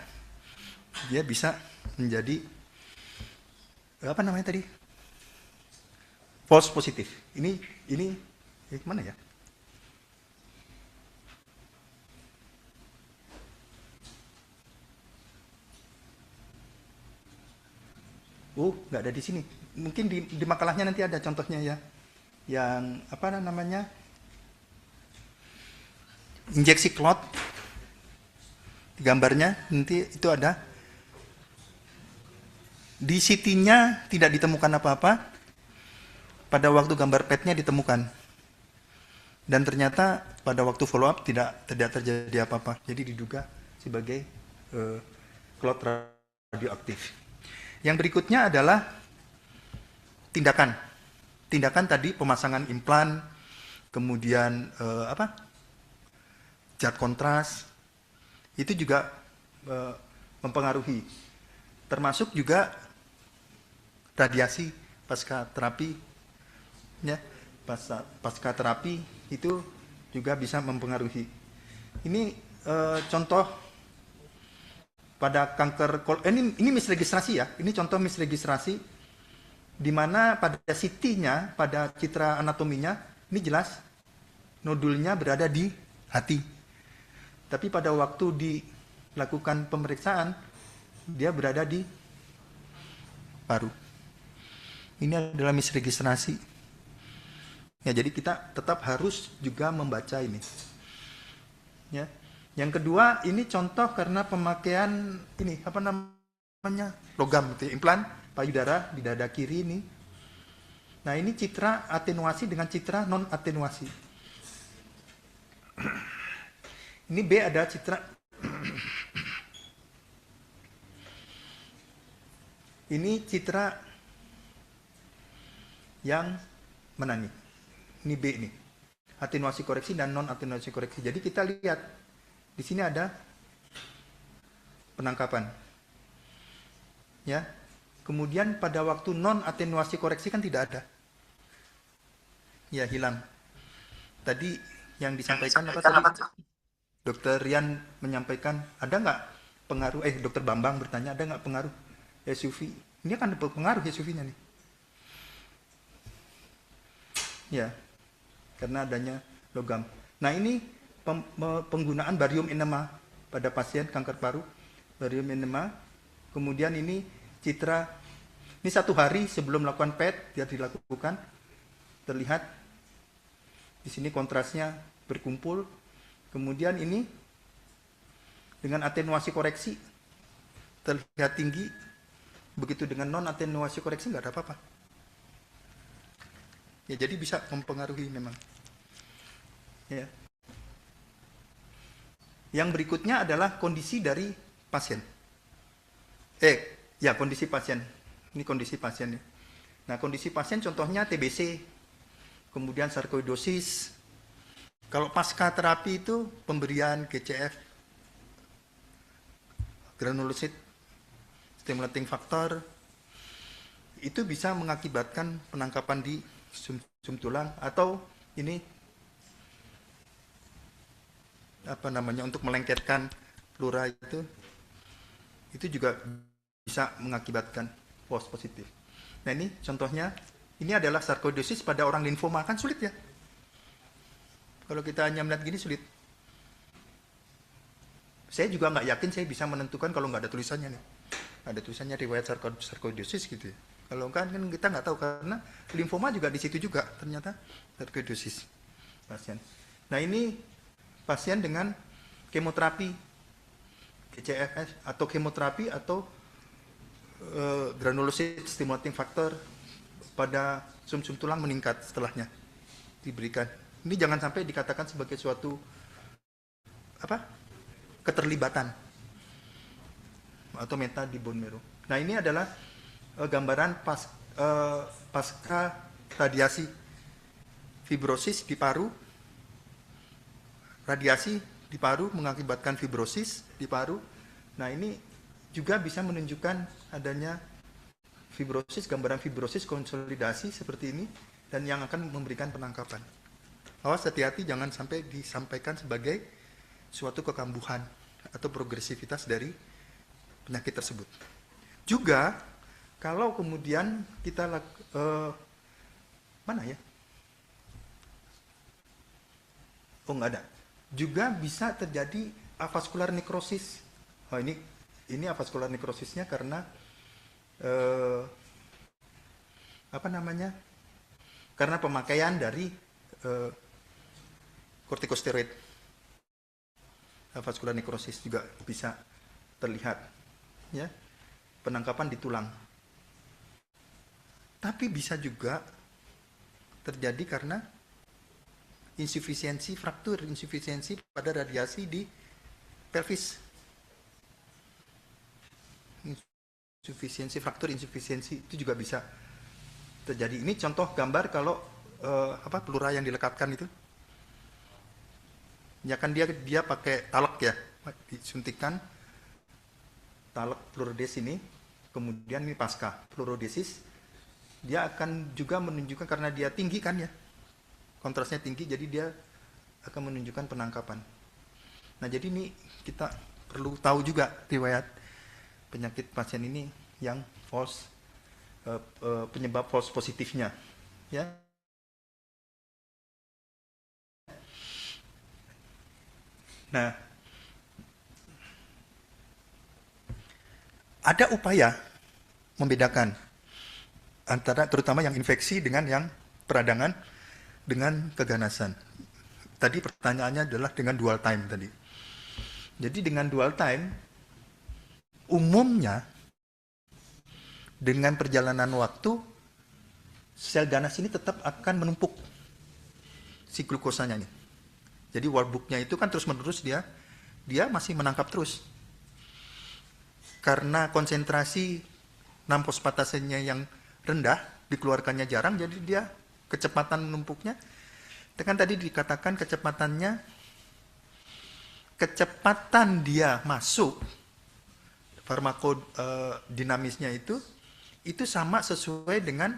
Dia bisa menjadi apa namanya tadi? False positif. Ini mana ya? Nggak ada di sini. Mungkin di makalahnya nanti ada contohnya ya. Yang apa namanya? Injeksi clot. Gambarnya nanti itu ada. Di CT-nya tidak ditemukan apa-apa. Pada waktu gambar PET-nya ditemukan. Dan ternyata pada waktu follow up tidak terjadi apa-apa. Jadi diduga sebagai clot radioaktif. Yang berikutnya adalah tindakan. Tindakan tadi pemasangan implan, kemudian zat kontras, itu juga mempengaruhi. Termasuk juga radiasi pasca terapi, ya, pasca terapi itu juga bisa mempengaruhi. Ini contoh pada kanker ini misregistrasi ya. Ini contoh misregistrasi di mana pada CT-nya, pada citra anatominya ini jelas nodulnya berada di hati. Tapi pada waktu dilakukan pemeriksaan dia berada di paru. Ini adalah misregistrasi. Ya, jadi kita tetap harus juga membaca ini. Ya. Yang kedua, ini contoh karena pemakaian ini apa namanya? Logam gitu, implan payudara di dada kiri ini. Nah, ini citra atenuasi dengan citra non atenuasi. Ini B ada citra ini citra yang mana nih? Ini B nih. Atenuasi koreksi dan non atenuasi koreksi. Jadi kita lihat di sini ada penangkapan. Ya. Kemudian pada waktu non atenuasi koreksi kan tidak ada. Ya, hilang. Tadi yang disampaikan apa tadi? Dokter Rian menyampaikan ada nggak pengaruh? Dokter Bambang bertanya ada nggak pengaruh SUV? Ini akan berpengaruh SUV-nya nih. Ya, karena adanya logam. Nah, ini penggunaan barium enema pada pasien kanker paru, barium enema. Kemudian ini citra, ini 1 hari sebelum melakukan PET dia dilakukan, terlihat di sini kontrasnya berkumpul. Kemudian ini dengan atenuasi koreksi terlihat tinggi, begitu dengan non atenuasi koreksi nggak ada apa-apa. Ya, jadi bisa mempengaruhi memang. Ya. Yang berikutnya adalah kondisi dari pasien. Kondisi pasien. Ini kondisi pasien ya. Nah, kondisi pasien contohnya TBC, kemudian sarkoidosis. Kalau pasca terapi itu pemberian GCF, granulosit, stimulating factor, itu bisa mengakibatkan penangkapan di sum tulang atau ini apa namanya untuk melengketkan pleura itu juga bisa mengakibatkan false positif. Nah, ini contohnya, ini adalah sarkoidosis pada orang linfoma, kan sulit ya. Kalau kita hanya melihat gini sulit. Saya juga nggak yakin saya bisa menentukan kalau nggak ada tulisannya nih. Ada tulisannya riwayat sarkoidosis gitu ya. Kalau kan kita nggak tahu karena limfoma juga di situ juga ternyata sarkoidosis pasien. Nah, ini pasien dengan kemoterapi GCFS atau kemoterapi atau granulosit stimulating factor pada sum-sum tulang meningkat setelahnya diberikan. Ini jangan sampai dikatakan sebagai suatu keterlibatan atau meta di bone marrow. Nah, ini adalah gambaran pasca radiasi fibrosis di paru. Radiasi di paru mengakibatkan fibrosis di paru. Nah, ini juga bisa menunjukkan adanya fibrosis, gambaran fibrosis konsolidasi seperti ini, dan yang akan memberikan penangkapan. Awas, hati-hati jangan sampai disampaikan sebagai suatu kekambuhan atau progresivitas dari penyakit tersebut. Juga kalau kemudian kita mana ya? Oh, nggak ada. Juga bisa terjadi avaskular nekrosis. Oh, ini avaskular nekrosisnya karena karena pemakaian dari kortikosteroid. Avaskular nekrosis juga bisa terlihat, ya, penangkapan di tulang. Tapi bisa juga terjadi karena insufisiensi fraktur, insufisiensi pada radiasi di pelvis. Insufisiensi fraktur, insufisiensi itu juga bisa terjadi. Ini contoh gambar kalau pleura yang dilekatkan itu. Ya kan dia pakai talek ya, disuntikan talek fluorodesis ini, kemudian ini pasca fluorodesis, dia akan juga menunjukkan karena dia tinggi kan ya, kontrasnya tinggi, jadi dia akan menunjukkan penangkapan. Nah, jadi ini kita perlu tahu juga riwayat penyakit pasien ini yang false, penyebab false positifnya, ya. Nah, ada upaya membedakan antara terutama yang infeksi dengan yang peradangan dengan keganasan. Tadi pertanyaannya adalah dengan dual time tadi. Jadi dengan dual time, umumnya dengan perjalanan waktu, sel ganas ini tetap akan menumpuk si glukosanya ini. Jadi workbooknya itu kan terus-menerus dia masih menangkap terus. Karena konsentrasi 6-fosfatasenya yang rendah, dikeluarkannya jarang, jadi dia kecepatan menumpuknya. Dengan tadi dikatakan kecepatan dia masuk farmakodinamisnya itu sama sesuai dengan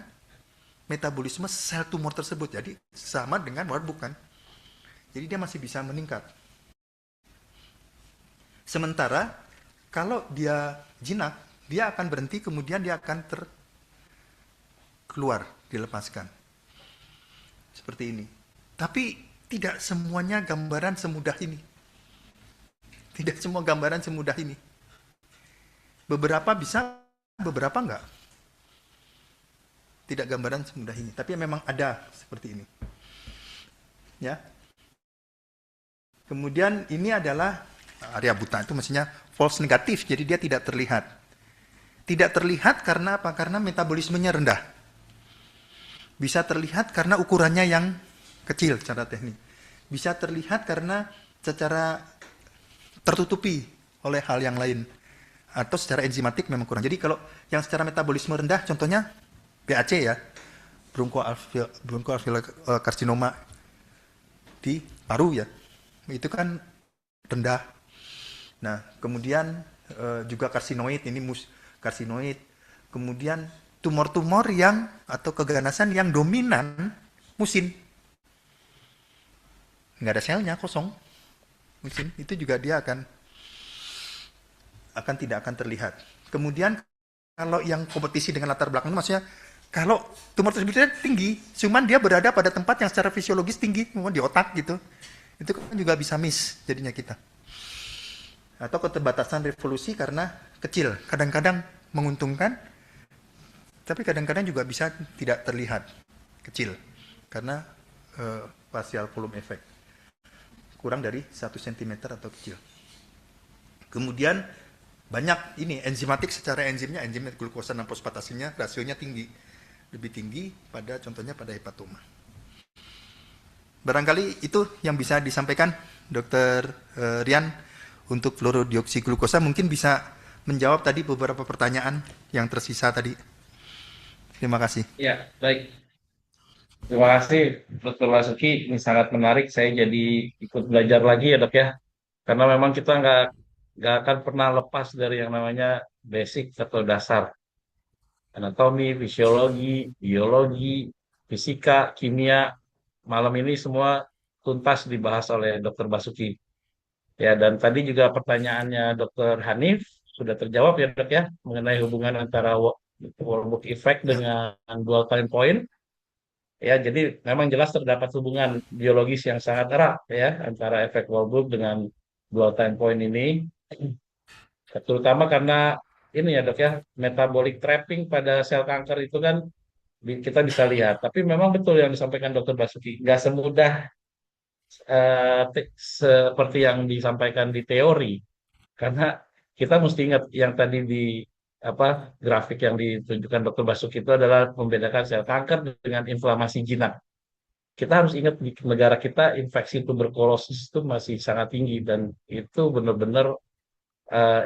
metabolisme sel tumor tersebut. Jadi sama dengan workbook kan. Jadi dia masih bisa meningkat. Sementara kalau dia jinak, dia akan berhenti, kemudian dia akan keluar, dilepaskan. Seperti ini. Tapi tidak semuanya gambaran semudah ini. Tidak semua gambaran semudah ini. Beberapa bisa, beberapa enggak. Tidak gambaran semudah ini. Tapi memang ada seperti ini. Ya. Kemudian ini adalah area buta, itu maksudnya false negatif, jadi dia tidak terlihat. Tidak terlihat karena apa? Karena metabolismenya rendah. Bisa terlihat karena ukurannya yang kecil secara teknik. Bisa terlihat karena secara tertutupi oleh hal yang lain. Atau secara enzimatik memang kurang. Jadi kalau yang secara metabolisme rendah, contohnya BAC ya, bronkoalveolar karsinoma di paru ya, itu kan rendah. Nah, kemudian juga karsinoid, ini karsinoid. Kemudian tumor-tumor yang atau keganasan yang dominan musin. Nggak ada selnya, kosong. Musin, itu juga dia akan tidak akan terlihat. Kemudian kalau yang kompetisi dengan latar belakang itu maksudnya kalau tumor tersebut tinggi, cuman dia berada pada tempat yang secara fisiologis tinggi, di otak gitu. Itu kan juga bisa miss jadinya kita. Atau keterbatasan revolusi karena kecil. Kadang-kadang menguntungkan, tapi kadang-kadang juga bisa tidak terlihat kecil. Karena partial volume effect. Kurang dari 1 cm atau kecil. Kemudian banyak ini enzimatik, secara enzim glukosa 6-fosfatasinya rasionya tinggi. Lebih tinggi contohnya pada hepatoma. Barangkali itu yang bisa disampaikan Dr. Rian untuk fluorodioksyglukosa. Mungkin bisa menjawab tadi beberapa pertanyaan yang tersisa tadi. Terima kasih. Ya, baik. Terima kasih Dr. Basuki. Ini sangat menarik. Saya jadi ikut belajar lagi ya dok ya. Karena memang kita nggak akan pernah lepas dari yang namanya basic atau dasar. Anatomi, fisiologi, biologi, fisika, kimia. Malam ini semua tuntas dibahas oleh Dr. Basuki. Ya, dan tadi juga pertanyaannya Dr. Hanif sudah terjawab ya dok ya, mengenai hubungan antara workbook effect dengan dual time point. Ya, jadi memang jelas terdapat hubungan biologis yang sangat erat ya antara efek workbook dengan dual time point ini. Terutama karena ini ya dok ya, metabolic trapping pada sel kanker itu kan kita bisa lihat. Tapi memang betul yang disampaikan Dr. Basuki, nggak semudah seperti yang disampaikan di teori. Karena kita mesti ingat yang tadi di grafik yang ditunjukkan Dr. Basuki itu adalah membedakan sel kanker dengan inflamasi jinak. Kita harus ingat di negara kita infeksi tuberkulosis itu masih sangat tinggi dan itu benar-benar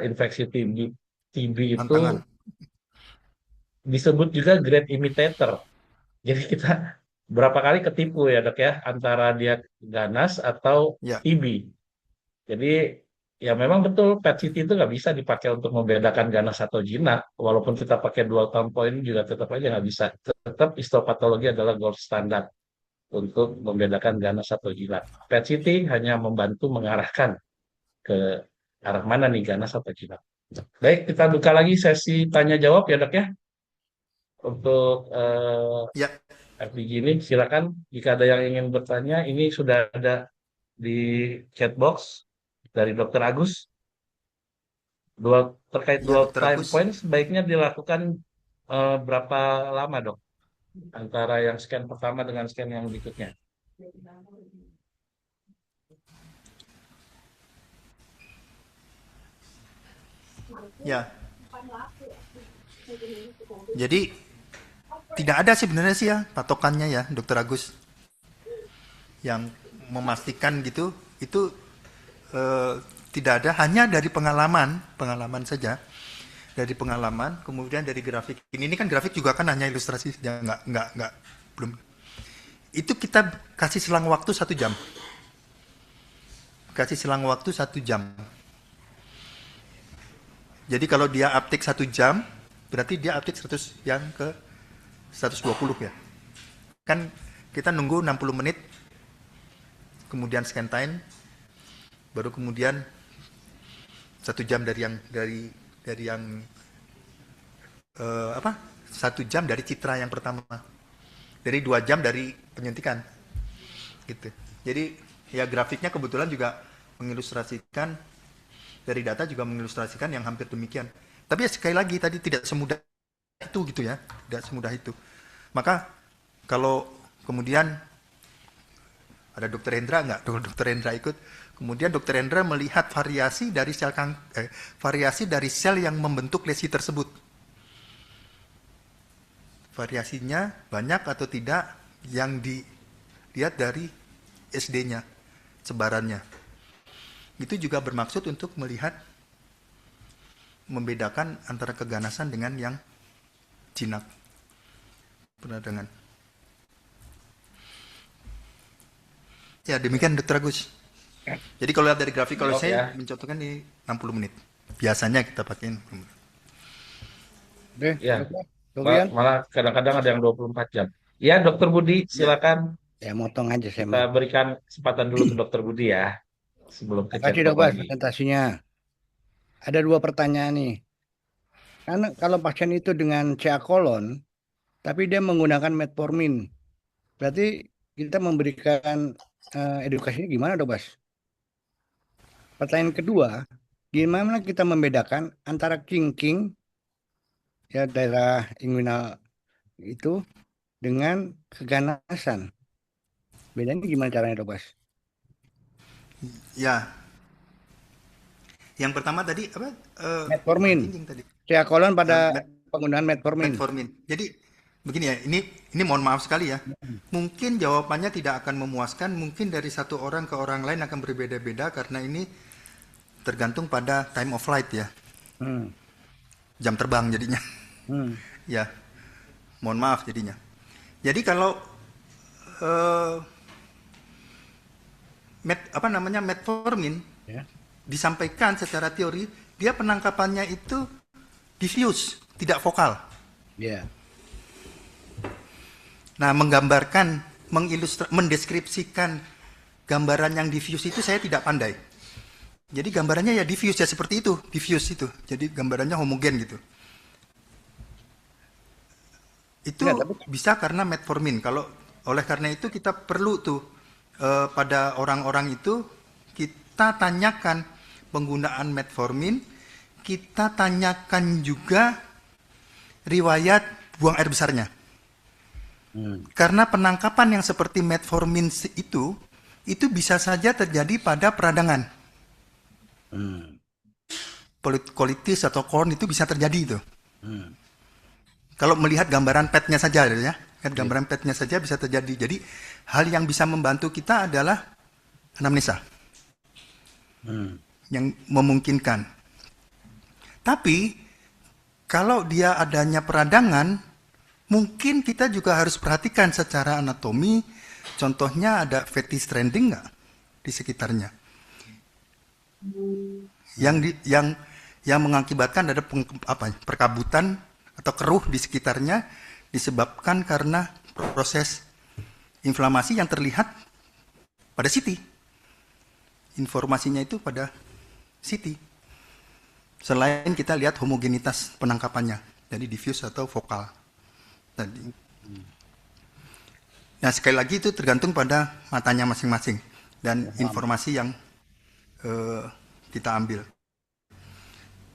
infeksi TB itu Tantangan. disebut juga great imitator. Jadi kita berapa kali ketipu ya dok ya antara dia ganas atau Ya. TB. Jadi ya memang betul PET CT itu nggak bisa dipakai untuk membedakan ganas atau jinak. Walaupun kita pakai dual time point juga tetap aja nggak bisa. Tetap histopatologi adalah gold standard. untuk membedakan ganas atau jinak. PET CT hanya membantu mengarahkan ke arah mana nih ganas atau jinak. Baik, kita buka lagi sesi tanya jawab ya dok ya. Untuk Ya, FBG ini silakan jika ada yang ingin bertanya, ini sudah ada di chat box dari Dr. Agus. Terkait ya dual Dokter time Agus. point sebaiknya dilakukan berapa lama dok? Antara yang scan pertama dengan scan yang berikutnya. Ya, jadi tidak ada sebenarnya sih ya patokannya ya, Dokter Agus, yang memastikan gitu. Itu tidak ada, hanya dari pengalaman saja, dari pengalaman. Kemudian dari grafik ini kan grafik juga kan hanya ilustrasi, ya nggak belum. Itu kita kasih selang waktu 1 jam, Jadi kalau dia uptake 1 jam, berarti dia uptake 100 yang ke 120 ya. Kan kita nunggu 60 menit, kemudian scan time, baru kemudian 1 jam dari yang 1 jam dari citra yang pertama, dari 2 jam dari penyuntikan, gitu. Jadi ya grafiknya kebetulan juga mengilustrasikan, dari data juga mengilustrasikan yang hampir demikian. Tapi ya sekali lagi tadi tidak semudah itu gitu ya, tidak semudah itu. Maka kalau kemudian ada Dokter Hendra nggak? Dokter Hendra ikut. Kemudian Dokter Hendra melihat variasi dari sel yang membentuk lesi tersebut. Variasinya banyak atau tidak yang dilihat dari SD-nya, sebarannya. Itu juga bermaksud untuk melihat, membedakan antara keganasan dengan yang jinak, peradangan. Ya demikian Dokter Agus. Jadi kalau lihat dari grafik, kalau saya mencontohkan di 60 menit. Biasanya kita pakai 60 menit. Oke, Ya, Sofian? malah kadang-kadang ada yang 24 jam. Ya, Dokter Budi, silakan. Ya, motong aja saya Kita mau. berikan kesempatan dulu ke Dokter Budi ya, sebelum ke Terima kasih dok chatbot Bas lagi. presentasinya. Ada 2 pertanyaan nih. Karena kalau pasien itu dengan CA kolon, tapi dia menggunakan metformin, berarti kita memberikan edukasinya gimana dok Bas? Pertanyaan kedua, gimana kita membedakan antara king ya daerah inguinal itu dengan keganasan? Bedanya gimana caranya dok Bas? Ya, yang pertama tadi apa? Metformin. Anjing tadi. CA kolon pada penggunaan metformin. Jadi begini ya, ini mohon maaf sekali ya. Mungkin jawabannya tidak akan memuaskan, mungkin dari satu orang ke orang lain akan berbeda-beda karena ini tergantung pada time of flight ya. Jam terbang jadinya. Ya, mohon maaf jadinya. Jadi kalau metformin disampaikan secara teori, dia penangkapannya itu diffuse, tidak vokal. Nah, menggambarkan, mendeskripsikan gambaran yang diffuse itu saya tidak pandai. Jadi gambarannya ya diffuse ya seperti itu, diffuse itu. Jadi gambarannya homogen gitu. Itu bisa karena metformin. Kalau oleh karena itu kita perlu tuh pada orang-orang itu kita tanyakan penggunaan metformin, kita tanyakan juga riwayat buang air besarnya. Karena penangkapan yang seperti metformin itu bisa saja terjadi pada peradangan. Colitis atau Crohn itu bisa terjadi itu. Kalau melihat gambaran PET-nya saja ya, gambaran PET-nya saja bisa terjadi. Jadi hal yang bisa membantu kita adalah anamnesa. Yang memungkinkan. Tapi kalau dia adanya peradangan, mungkin kita juga harus perhatikan secara anatomi. Contohnya ada fatty stranding nggak di sekitarnya, yang mengakibatkan ada perkabutan atau keruh di sekitarnya disebabkan karena proses inflamasi yang terlihat pada CT. Informasinya itu pada CT. Selain kita lihat homogenitas penangkapannya, jadi diffuse atau vokal tadi. Nah, sekali lagi itu tergantung pada matanya masing-masing dan informasi yang kita ambil.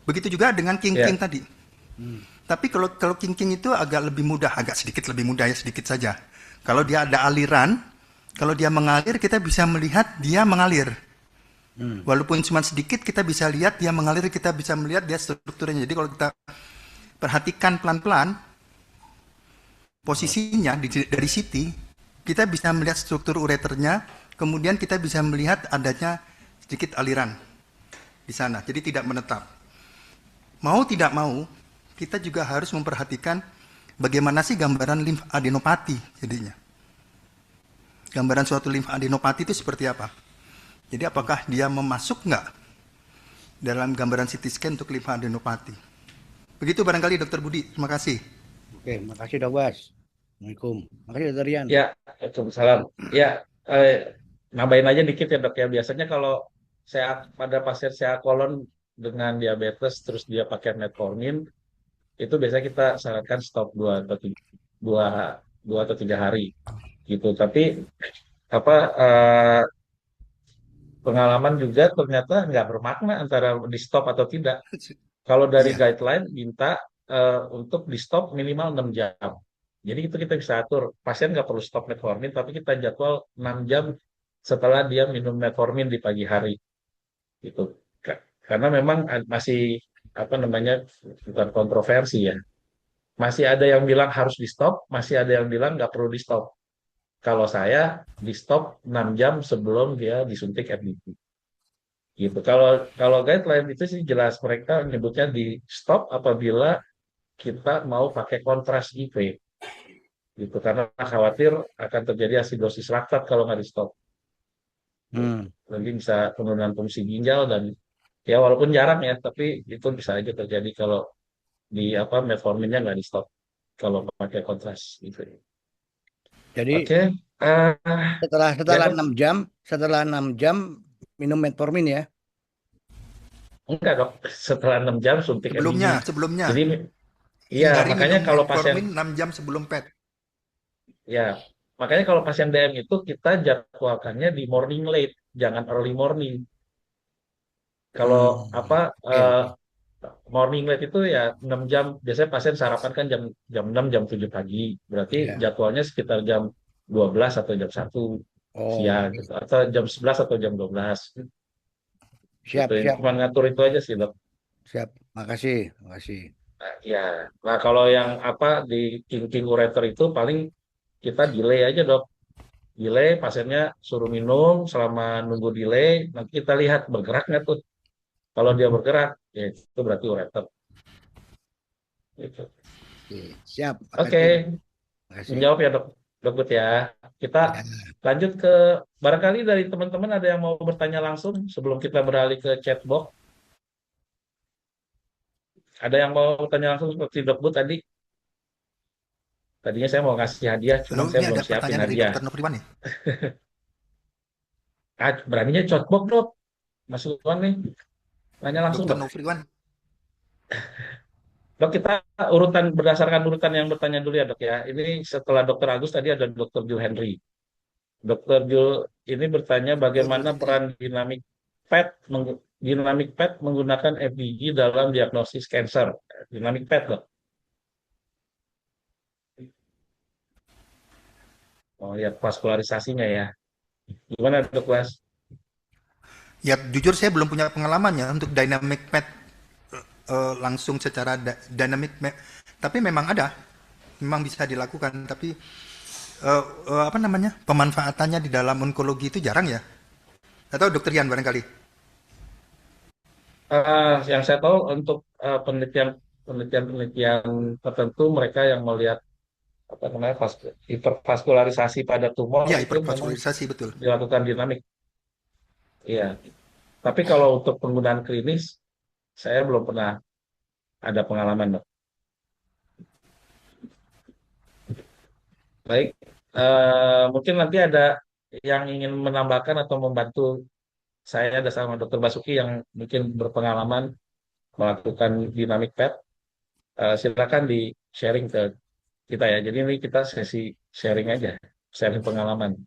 Begitu juga dengan king-king tadi. Tapi kalau king-king itu agak lebih mudah, agak sedikit lebih mudah ya, sedikit saja. Kalau dia ada aliran, kalau dia mengalir, kita bisa melihat dia mengalir. Walaupun cuma sedikit, kita bisa lihat dia mengalir, kita bisa melihat dia strukturnya. Jadi kalau kita perhatikan pelan-pelan, posisinya dari CT, kita bisa melihat struktur ureternya, kemudian kita bisa melihat adanya sedikit aliran di sana. Jadi tidak menetap. Mau tidak mau, kita juga harus memperhatikan bagaimana sih gambaran limfadenopati jadinya. Gambaran suatu limfadenopati itu seperti apa? Jadi apakah dia memasuk nggak dalam gambaran CT scan untuk limfadenopati? Begitu barangkali Dokter Budi. Terima kasih. Oke, makasih Dok Bas. Assalamualaikum. Makasih Dr. Rian. Ya, Waalaikumsalam. Ya, nambahin aja dikit ya dok ya. Biasanya kalau pada pasien sea kolon dengan diabetes terus dia pakai metformin, itu biasanya kita sarankan stop 2 atau 3 hari gitu. Tapi apa pengalaman juga ternyata nggak bermakna antara di stop atau tidak. Kalau dari Iya. guideline minta untuk di stop minimal 6 jam. Jadi itu kita bisa atur. Pasien nggak perlu stop metformin, tapi kita jadwal 6 jam setelah dia minum metformin di pagi hari. Gitu. Karena memang masih apa namanya bukan kontroversi ya. Masih ada yang bilang harus di stop, masih ada yang bilang nggak perlu di stop. Kalau saya di stop 6 jam sebelum dia disuntik RDT. Gitu. Kalau kalau guideline itu sih jelas mereka menyebutnya di stop apabila kita mau pakai kontras IV. Gitu karena khawatir akan terjadi asidosis laktat kalau nggak di stop. Nanti bisa penurunan fungsi ginjal dan ya walaupun jarang ya, tapi itu bisa aja terjadi kalau di metforminnya nggak di stop kalau pakai kontras gitu. Jadi Oke, eh, setelah ya dok. 6 jam minum metformin ya. Enggak dok, setelah 6 jam suntik NIB. Sebelumnya. Jadi iya Hindari makanya minum kalau pasien metformin 6 jam sebelum PET. ya makanya kalau pasien DM itu kita jadwalkannya di morning late, jangan early morning. Kalau apa Oke, oke. morning late itu ya 6 jam, biasanya pasien sarapan kan jam jam 6 jam 7 pagi. Berarti Ya. jadwalnya sekitar jam 12 atau jam 1 Oh, siang gitu. Atau jam 11 atau jam 12 gitu. siap, siap, Cuma ngatur itu aja sih, Dok. siap. Makasih, makasih. Nah, ya. Nah, kalau yang di king ureter itu paling kita delay aja, Dok. Delay pasiennya suruh minum selama nunggu delay, nanti kita lihat bergerak nggak tuh. Kalau dia bergerak, ya itu berarti ureter. Gitu. Oke, siap. Oke, Makasih. Makasih. menjawab ya dok, dok Bud ya. Kita Ya. lanjut ke barangkali dari teman-teman ada yang mau bertanya langsung sebelum kita beralih ke chatbox. Ada yang mau bertanya langsung seperti dok Bud tadi? Tadinya saya mau ngasih hadiah, cuman Lalu saya ini belum ada siapin pertanyaan dari hadiah. Dokter Nofriwan ya? Beraninya chatbox dok, Mas Luan nih. Tanya langsung Dokter dok. Nofriwan. Dok kita berdasarkan urutan yang bertanya dulu ya dok ya. Ini setelah dokter Agus tadi ada dokter Jul Henry. Dokter Jul ini bertanya Oh, Jul bagaimana Henry. peran dinamik PET menggunakan FDG dalam diagnosis kanker. Dinamik PET, dok. Oh, lihat vaskularisasinya ya. Gimana, dok, Mas? Ya, jujur saya belum punya pengalamannya untuk dynamic PET langsung secara dynamic, tapi memang ada, memang bisa dilakukan. Tapi apa namanya, pemanfaatannya di dalam onkologi itu jarang ya. Atau Dokter Yan barangkali? Yang saya tahu untuk penelitian tertentu mereka yang melihat apa namanya hipervaskularisasi pada tumor Ya, itu memang hipervaskularisasi betul. dilakukan dinamik. Iya. Tapi kalau untuk penggunaan klinis saya belum pernah ada pengalaman, dok. Baik, Mungkin nanti ada yang ingin menambahkan atau membantu saya ada sama Dokter Basuki yang mungkin berpengalaman melakukan dynamic pad. Silakan di sharing ke kita ya. Jadi ini kita sesi sharing aja, sharing pengalaman.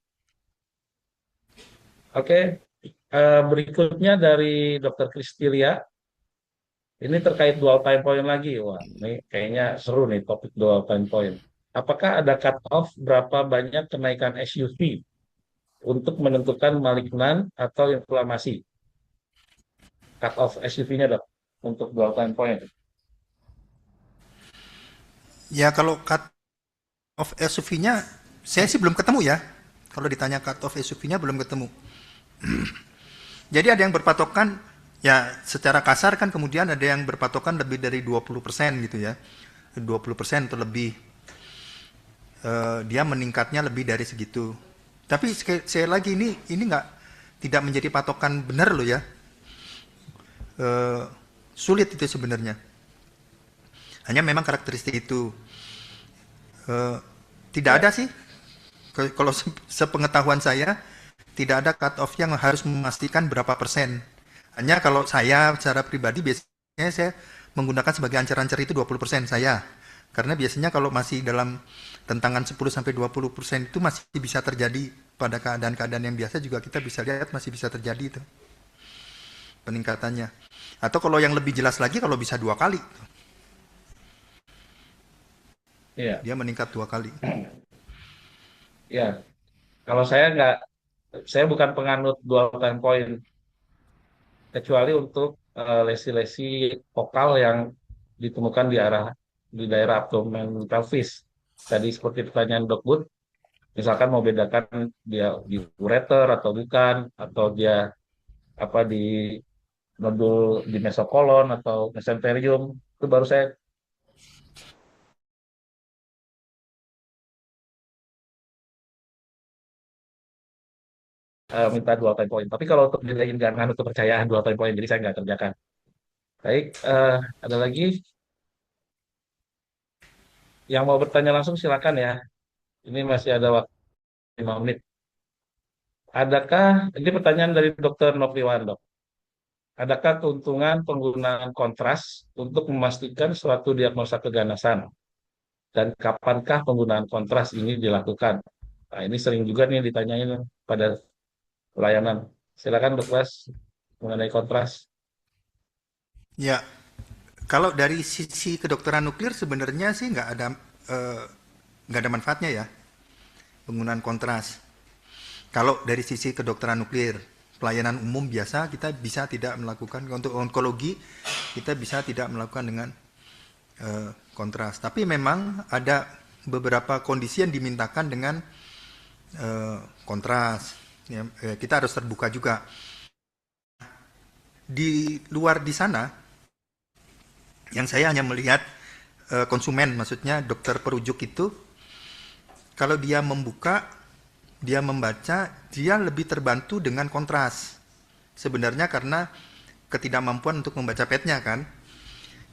Oke, berikutnya dari Dokter Kristilia. Ini terkait dual time point lagi. Wah, ini kayaknya seru nih topik dual time point. Apakah ada cut off berapa banyak kenaikan SUV untuk menentukan malignan atau inflamasi? Cut off SUV-nya dok untuk dual time point. Ya kalau cut off SUV-nya saya sih belum ketemu ya. Kalau ditanya cut off SUV-nya belum ketemu. Jadi ada yang berpatokan ya secara kasar kan, kemudian ada yang berpatokan lebih dari 20% gitu ya. 20% atau lebih. Dia meningkatnya lebih dari segitu. Tapi sekali lagi ini nggak tidak menjadi patokan benar loh ya. Sulit itu sebenarnya. Hanya memang karakteristik itu. Tidak ada sih. Kalau sepengetahuan saya tidak ada cut off yang harus memastikan berapa persen. Hanya kalau saya secara pribadi biasanya saya menggunakan sebagai ancar-ancar itu 20% saya. Karena biasanya kalau masih dalam tentangan 10-20% itu masih bisa terjadi pada keadaan-keadaan yang biasa juga kita bisa lihat masih bisa terjadi itu peningkatannya. Atau kalau yang lebih jelas lagi kalau bisa 2 kali. Iya, Dia meningkat 2 kali. ya. Kalau saya bukan penganut dual time point, kecuali untuk lesi-lesi vokal yang ditemukan di daerah abdomen pelvis. Tadi seperti pertanyaan Dok Bud, misalkan mau bedakan dia di ureter atau bukan, atau dia apa di nodul di mesokolon atau mesenterium, itu baru saya minta dual time point. Tapi kalau untuk bedain nggak nganut kepercayaan dual time point, jadi saya nggak kerjakan. Baik, ada lagi yang mau bertanya langsung silakan ya. Ini masih ada waktu 5 menit. Adakah, ini pertanyaan dari Dokter Noviwan, Dok. Adakah keuntungan penggunaan kontras untuk memastikan suatu diagnosa keganasan? Dan kapankah penggunaan kontras ini dilakukan? Nah, ini sering juga nih ditanyain pada pelayanan. Silakan Dok Bas mengenai kontras. Ya, kalau dari sisi kedokteran nuklir sebenarnya sih eh, nggak ada manfaatnya ya penggunaan kontras. Kalau dari sisi kedokteran nuklir, pelayanan umum biasa kita bisa tidak melakukan, untuk onkologi kita bisa tidak melakukan dengan kontras. Tapi memang ada beberapa kondisi yang dimintakan dengan kontras. Ya, kita harus terbuka juga. Di luar di sana, yang saya hanya melihat konsumen, maksudnya dokter perujuk itu, kalau dia membuka, dia membaca, dia lebih terbantu dengan kontras. Sebenarnya karena ketidakmampuan untuk membaca petnya kan.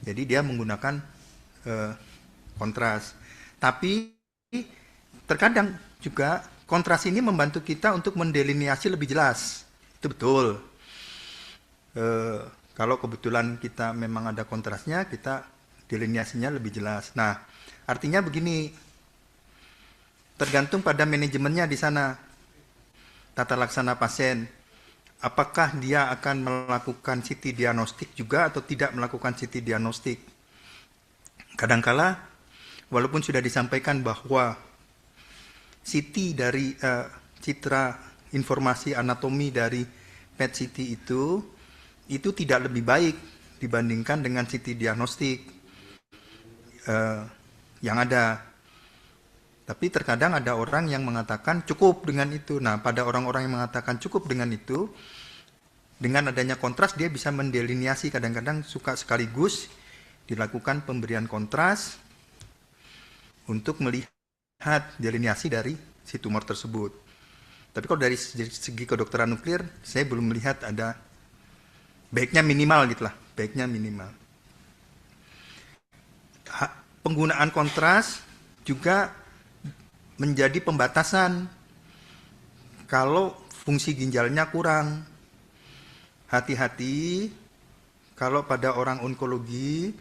Jadi dia menggunakan kontras. Tapi terkadang juga kontras ini membantu kita untuk mendelineasi lebih jelas. Itu betul. Kalau kebetulan kita memang ada kontrasnya, kita delineasinya lebih jelas. Nah, artinya begini, tergantung pada manajemennya di sana, tata laksana pasien. Apakah dia akan melakukan CT diagnostik juga atau tidak melakukan CT diagnostik? Kadangkala, walaupun sudah disampaikan bahwa CT dari citra informasi anatomi dari PET CT itu tidak lebih baik dibandingkan dengan CT diagnostik yang ada. Tapi terkadang ada orang yang mengatakan cukup dengan itu. Nah, pada orang-orang yang mengatakan cukup dengan itu, dengan adanya kontras dia bisa mendeliniasi. Kadang-kadang suka sekaligus dilakukan pemberian kontras untuk melihat deliniasi dari si tumor tersebut. Tapi kalau dari segi kedokteran nuklir, saya belum melihat ada, baiknya minimal gitulah, baiknya minimal. Penggunaan kontras juga menjadi pembatasan kalau fungsi ginjalnya kurang. Hati-hati kalau pada orang onkologi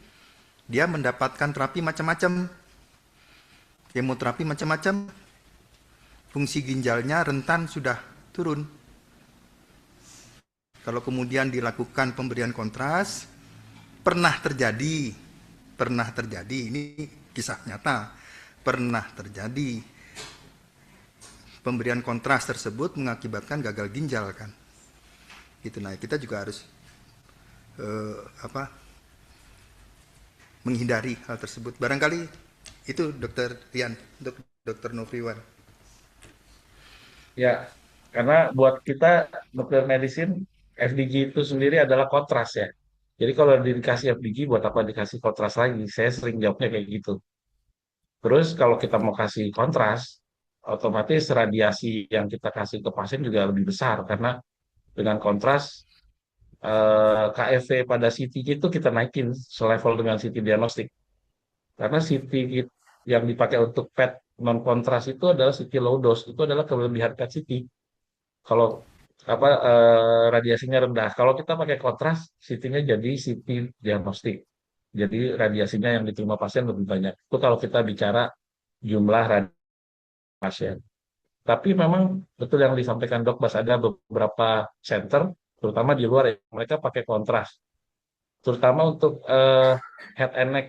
dia mendapatkan terapi macam-macam, kemoterapi macam-macam, fungsi ginjalnya rentan sudah turun. Kalau kemudian dilakukan pemberian kontras, pernah terjadi, ini kisah nyata, pernah terjadi pemberian kontras tersebut mengakibatkan gagal ginjal kan. Gitu. Nah, kita juga harus menghindari hal tersebut. Barangkali itu Dokter Rian, Dokter Novriwan. Ya, karena buat kita nuklir medicine, FDG itu sendiri adalah kontras ya. Jadi kalau dikasih FDG, buat apa dikasih kontras lagi? Saya sering jawabnya kayak gitu. Terus kalau kita mau kasih kontras, otomatis radiasi yang kita kasih ke pasien juga lebih besar karena dengan kontras KFV pada CT itu kita naikin selevel dengan CT diagnostik. Karena CT yang dipakai untuk PET non kontras itu adalah CT low dose, itu adalah kelebihan PET CT. Kalau radiasinya rendah, kalau kita pakai kontras, CT-nya jadi CT diagnostik. Jadi radiasinya yang diterima pasien lebih banyak. Itu kalau kita bicara jumlah pasien. Tapi memang betul yang disampaikan Dok Bas, ada beberapa center, terutama di luar ya, mereka pakai kontras. Terutama untuk head and neck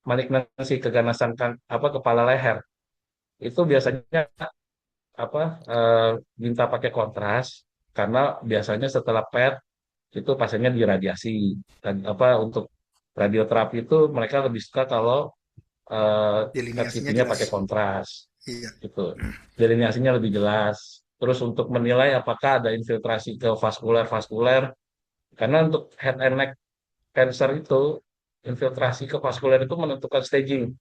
malignansi, keganasan kepala leher. Itu biasanya apa minta pakai kontras karena biasanya setelah PET itu pasiennya diradiasi. Dan untuk radioterapi itu mereka lebih suka kalau PET Delineasinya CT-nya jelas. pakai kontras. Iya. Gitu. Delineasinya lebih jelas. Terus untuk menilai apakah ada infiltrasi ke vaskuler-vaskuler, karena untuk head and neck cancer itu, infiltrasi ke vaskuler itu menentukan staging.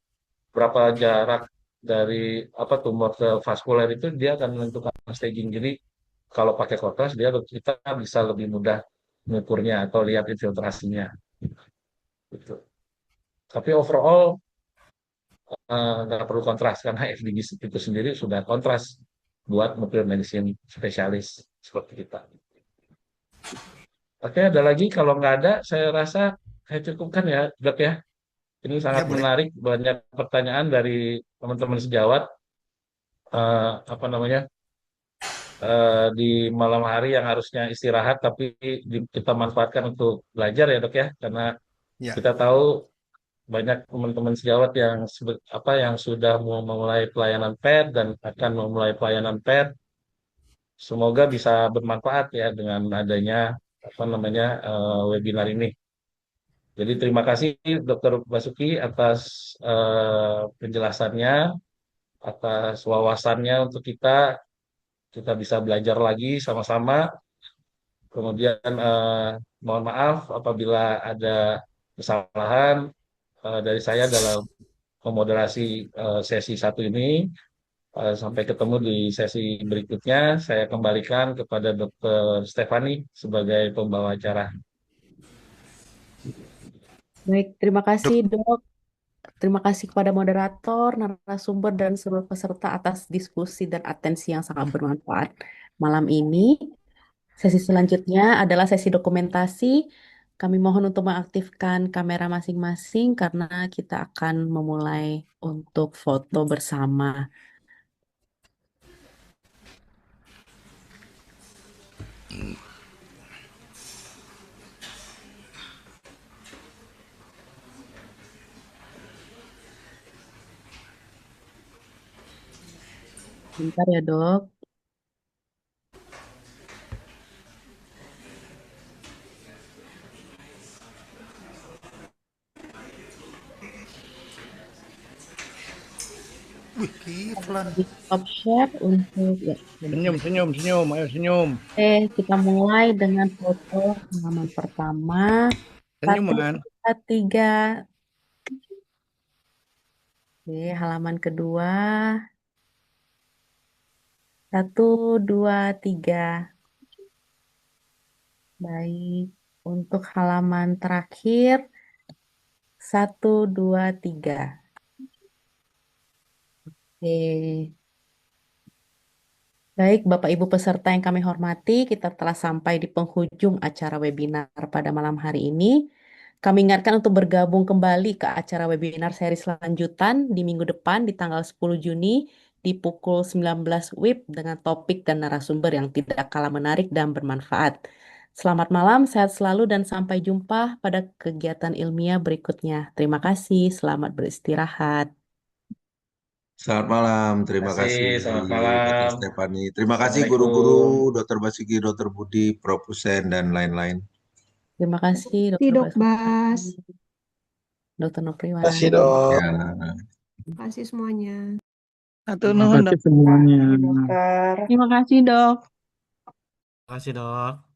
Berapa jarak dari tumor ke vaskuler itu dia akan menentukan staging. Jadi kalau pakai kontras kita bisa lebih mudah mengukurnya atau lihat infiltrasinya. Gitu. Tapi overall nggak perlu kontras karena FDG itu sendiri sudah kontras buat nuklir medicine spesialis seperti kita. Oke, ada lagi? Kalau nggak ada, saya rasa saya cukupkan ya, Dok ya. Ini Ya sangat boleh. menarik, banyak pertanyaan dari teman-teman sejawat. Apa namanya? Di malam hari yang harusnya istirahat, tapi kita manfaatkan untuk belajar ya, Dok ya. Karena Ya. kita tahu banyak teman-teman sejawat yang yang sudah mau memulai pelayanan PET dan akan memulai pelayanan PET. Semoga bisa bermanfaat ya dengan adanya webinar ini. Jadi terima kasih Dr. Basuki atas penjelasannya, atas wawasannya untuk kita bisa belajar lagi sama-sama. Kemudian mohon maaf apabila ada kesalahan dari saya dalam memoderasi sesi satu ini. Sampai ketemu di sesi berikutnya. Saya kembalikan kepada Dr. Stefani sebagai pembawa acara. Baik, terima kasih Dok, Dok. Terima kasih kepada moderator, narasumber, dan seluruh peserta atas diskusi dan atensi yang sangat bermanfaat malam ini. Sesi selanjutnya adalah sesi dokumentasi. Kami mohon untuk mengaktifkan kamera masing-masing karena kita akan memulai untuk foto bersama. Bentar ya, Dok. wih, Kiflan. Di stop share untuk ya. Senyum, senyum, senyum, ayo senyum. Oke, kita mulai dengan foto halaman pertama. Senyum, 1, Man. 2, 3. Oke, halaman kedua. 1, 2, 3. Baik. Untuk halaman terakhir. 1, 2, 3. Oke. Baik, Bapak Ibu peserta yang kami hormati, kita telah sampai di penghujung acara webinar pada malam hari ini. Kami ingatkan untuk bergabung kembali ke acara webinar seri selanjutan di minggu depan di tanggal 10 Juni di pukul 19 WIB dengan topik dan narasumber yang tidak kalah menarik dan bermanfaat. Selamat malam, sehat selalu dan sampai jumpa pada kegiatan ilmiah berikutnya. Terima kasih, selamat beristirahat. Selamat malam, terima Terima kasih, kasih selamat Dr. malam. Stefani. Terima kasih guru-guru, Assalamualaikum. Dr. Basuki, Dr. Budi, Prof. Husen, dan lain-lain. Terima kasih, Terima kasih, Dr. Dok Basuki, Bas. Dr. Terima Nopriwan. kasih dok. Ya. Terima kasih semuanya. Atur Terima nuhun, kasih Dok. semuanya. Dokter. Terima kasih, Dok. Terima kasih dok.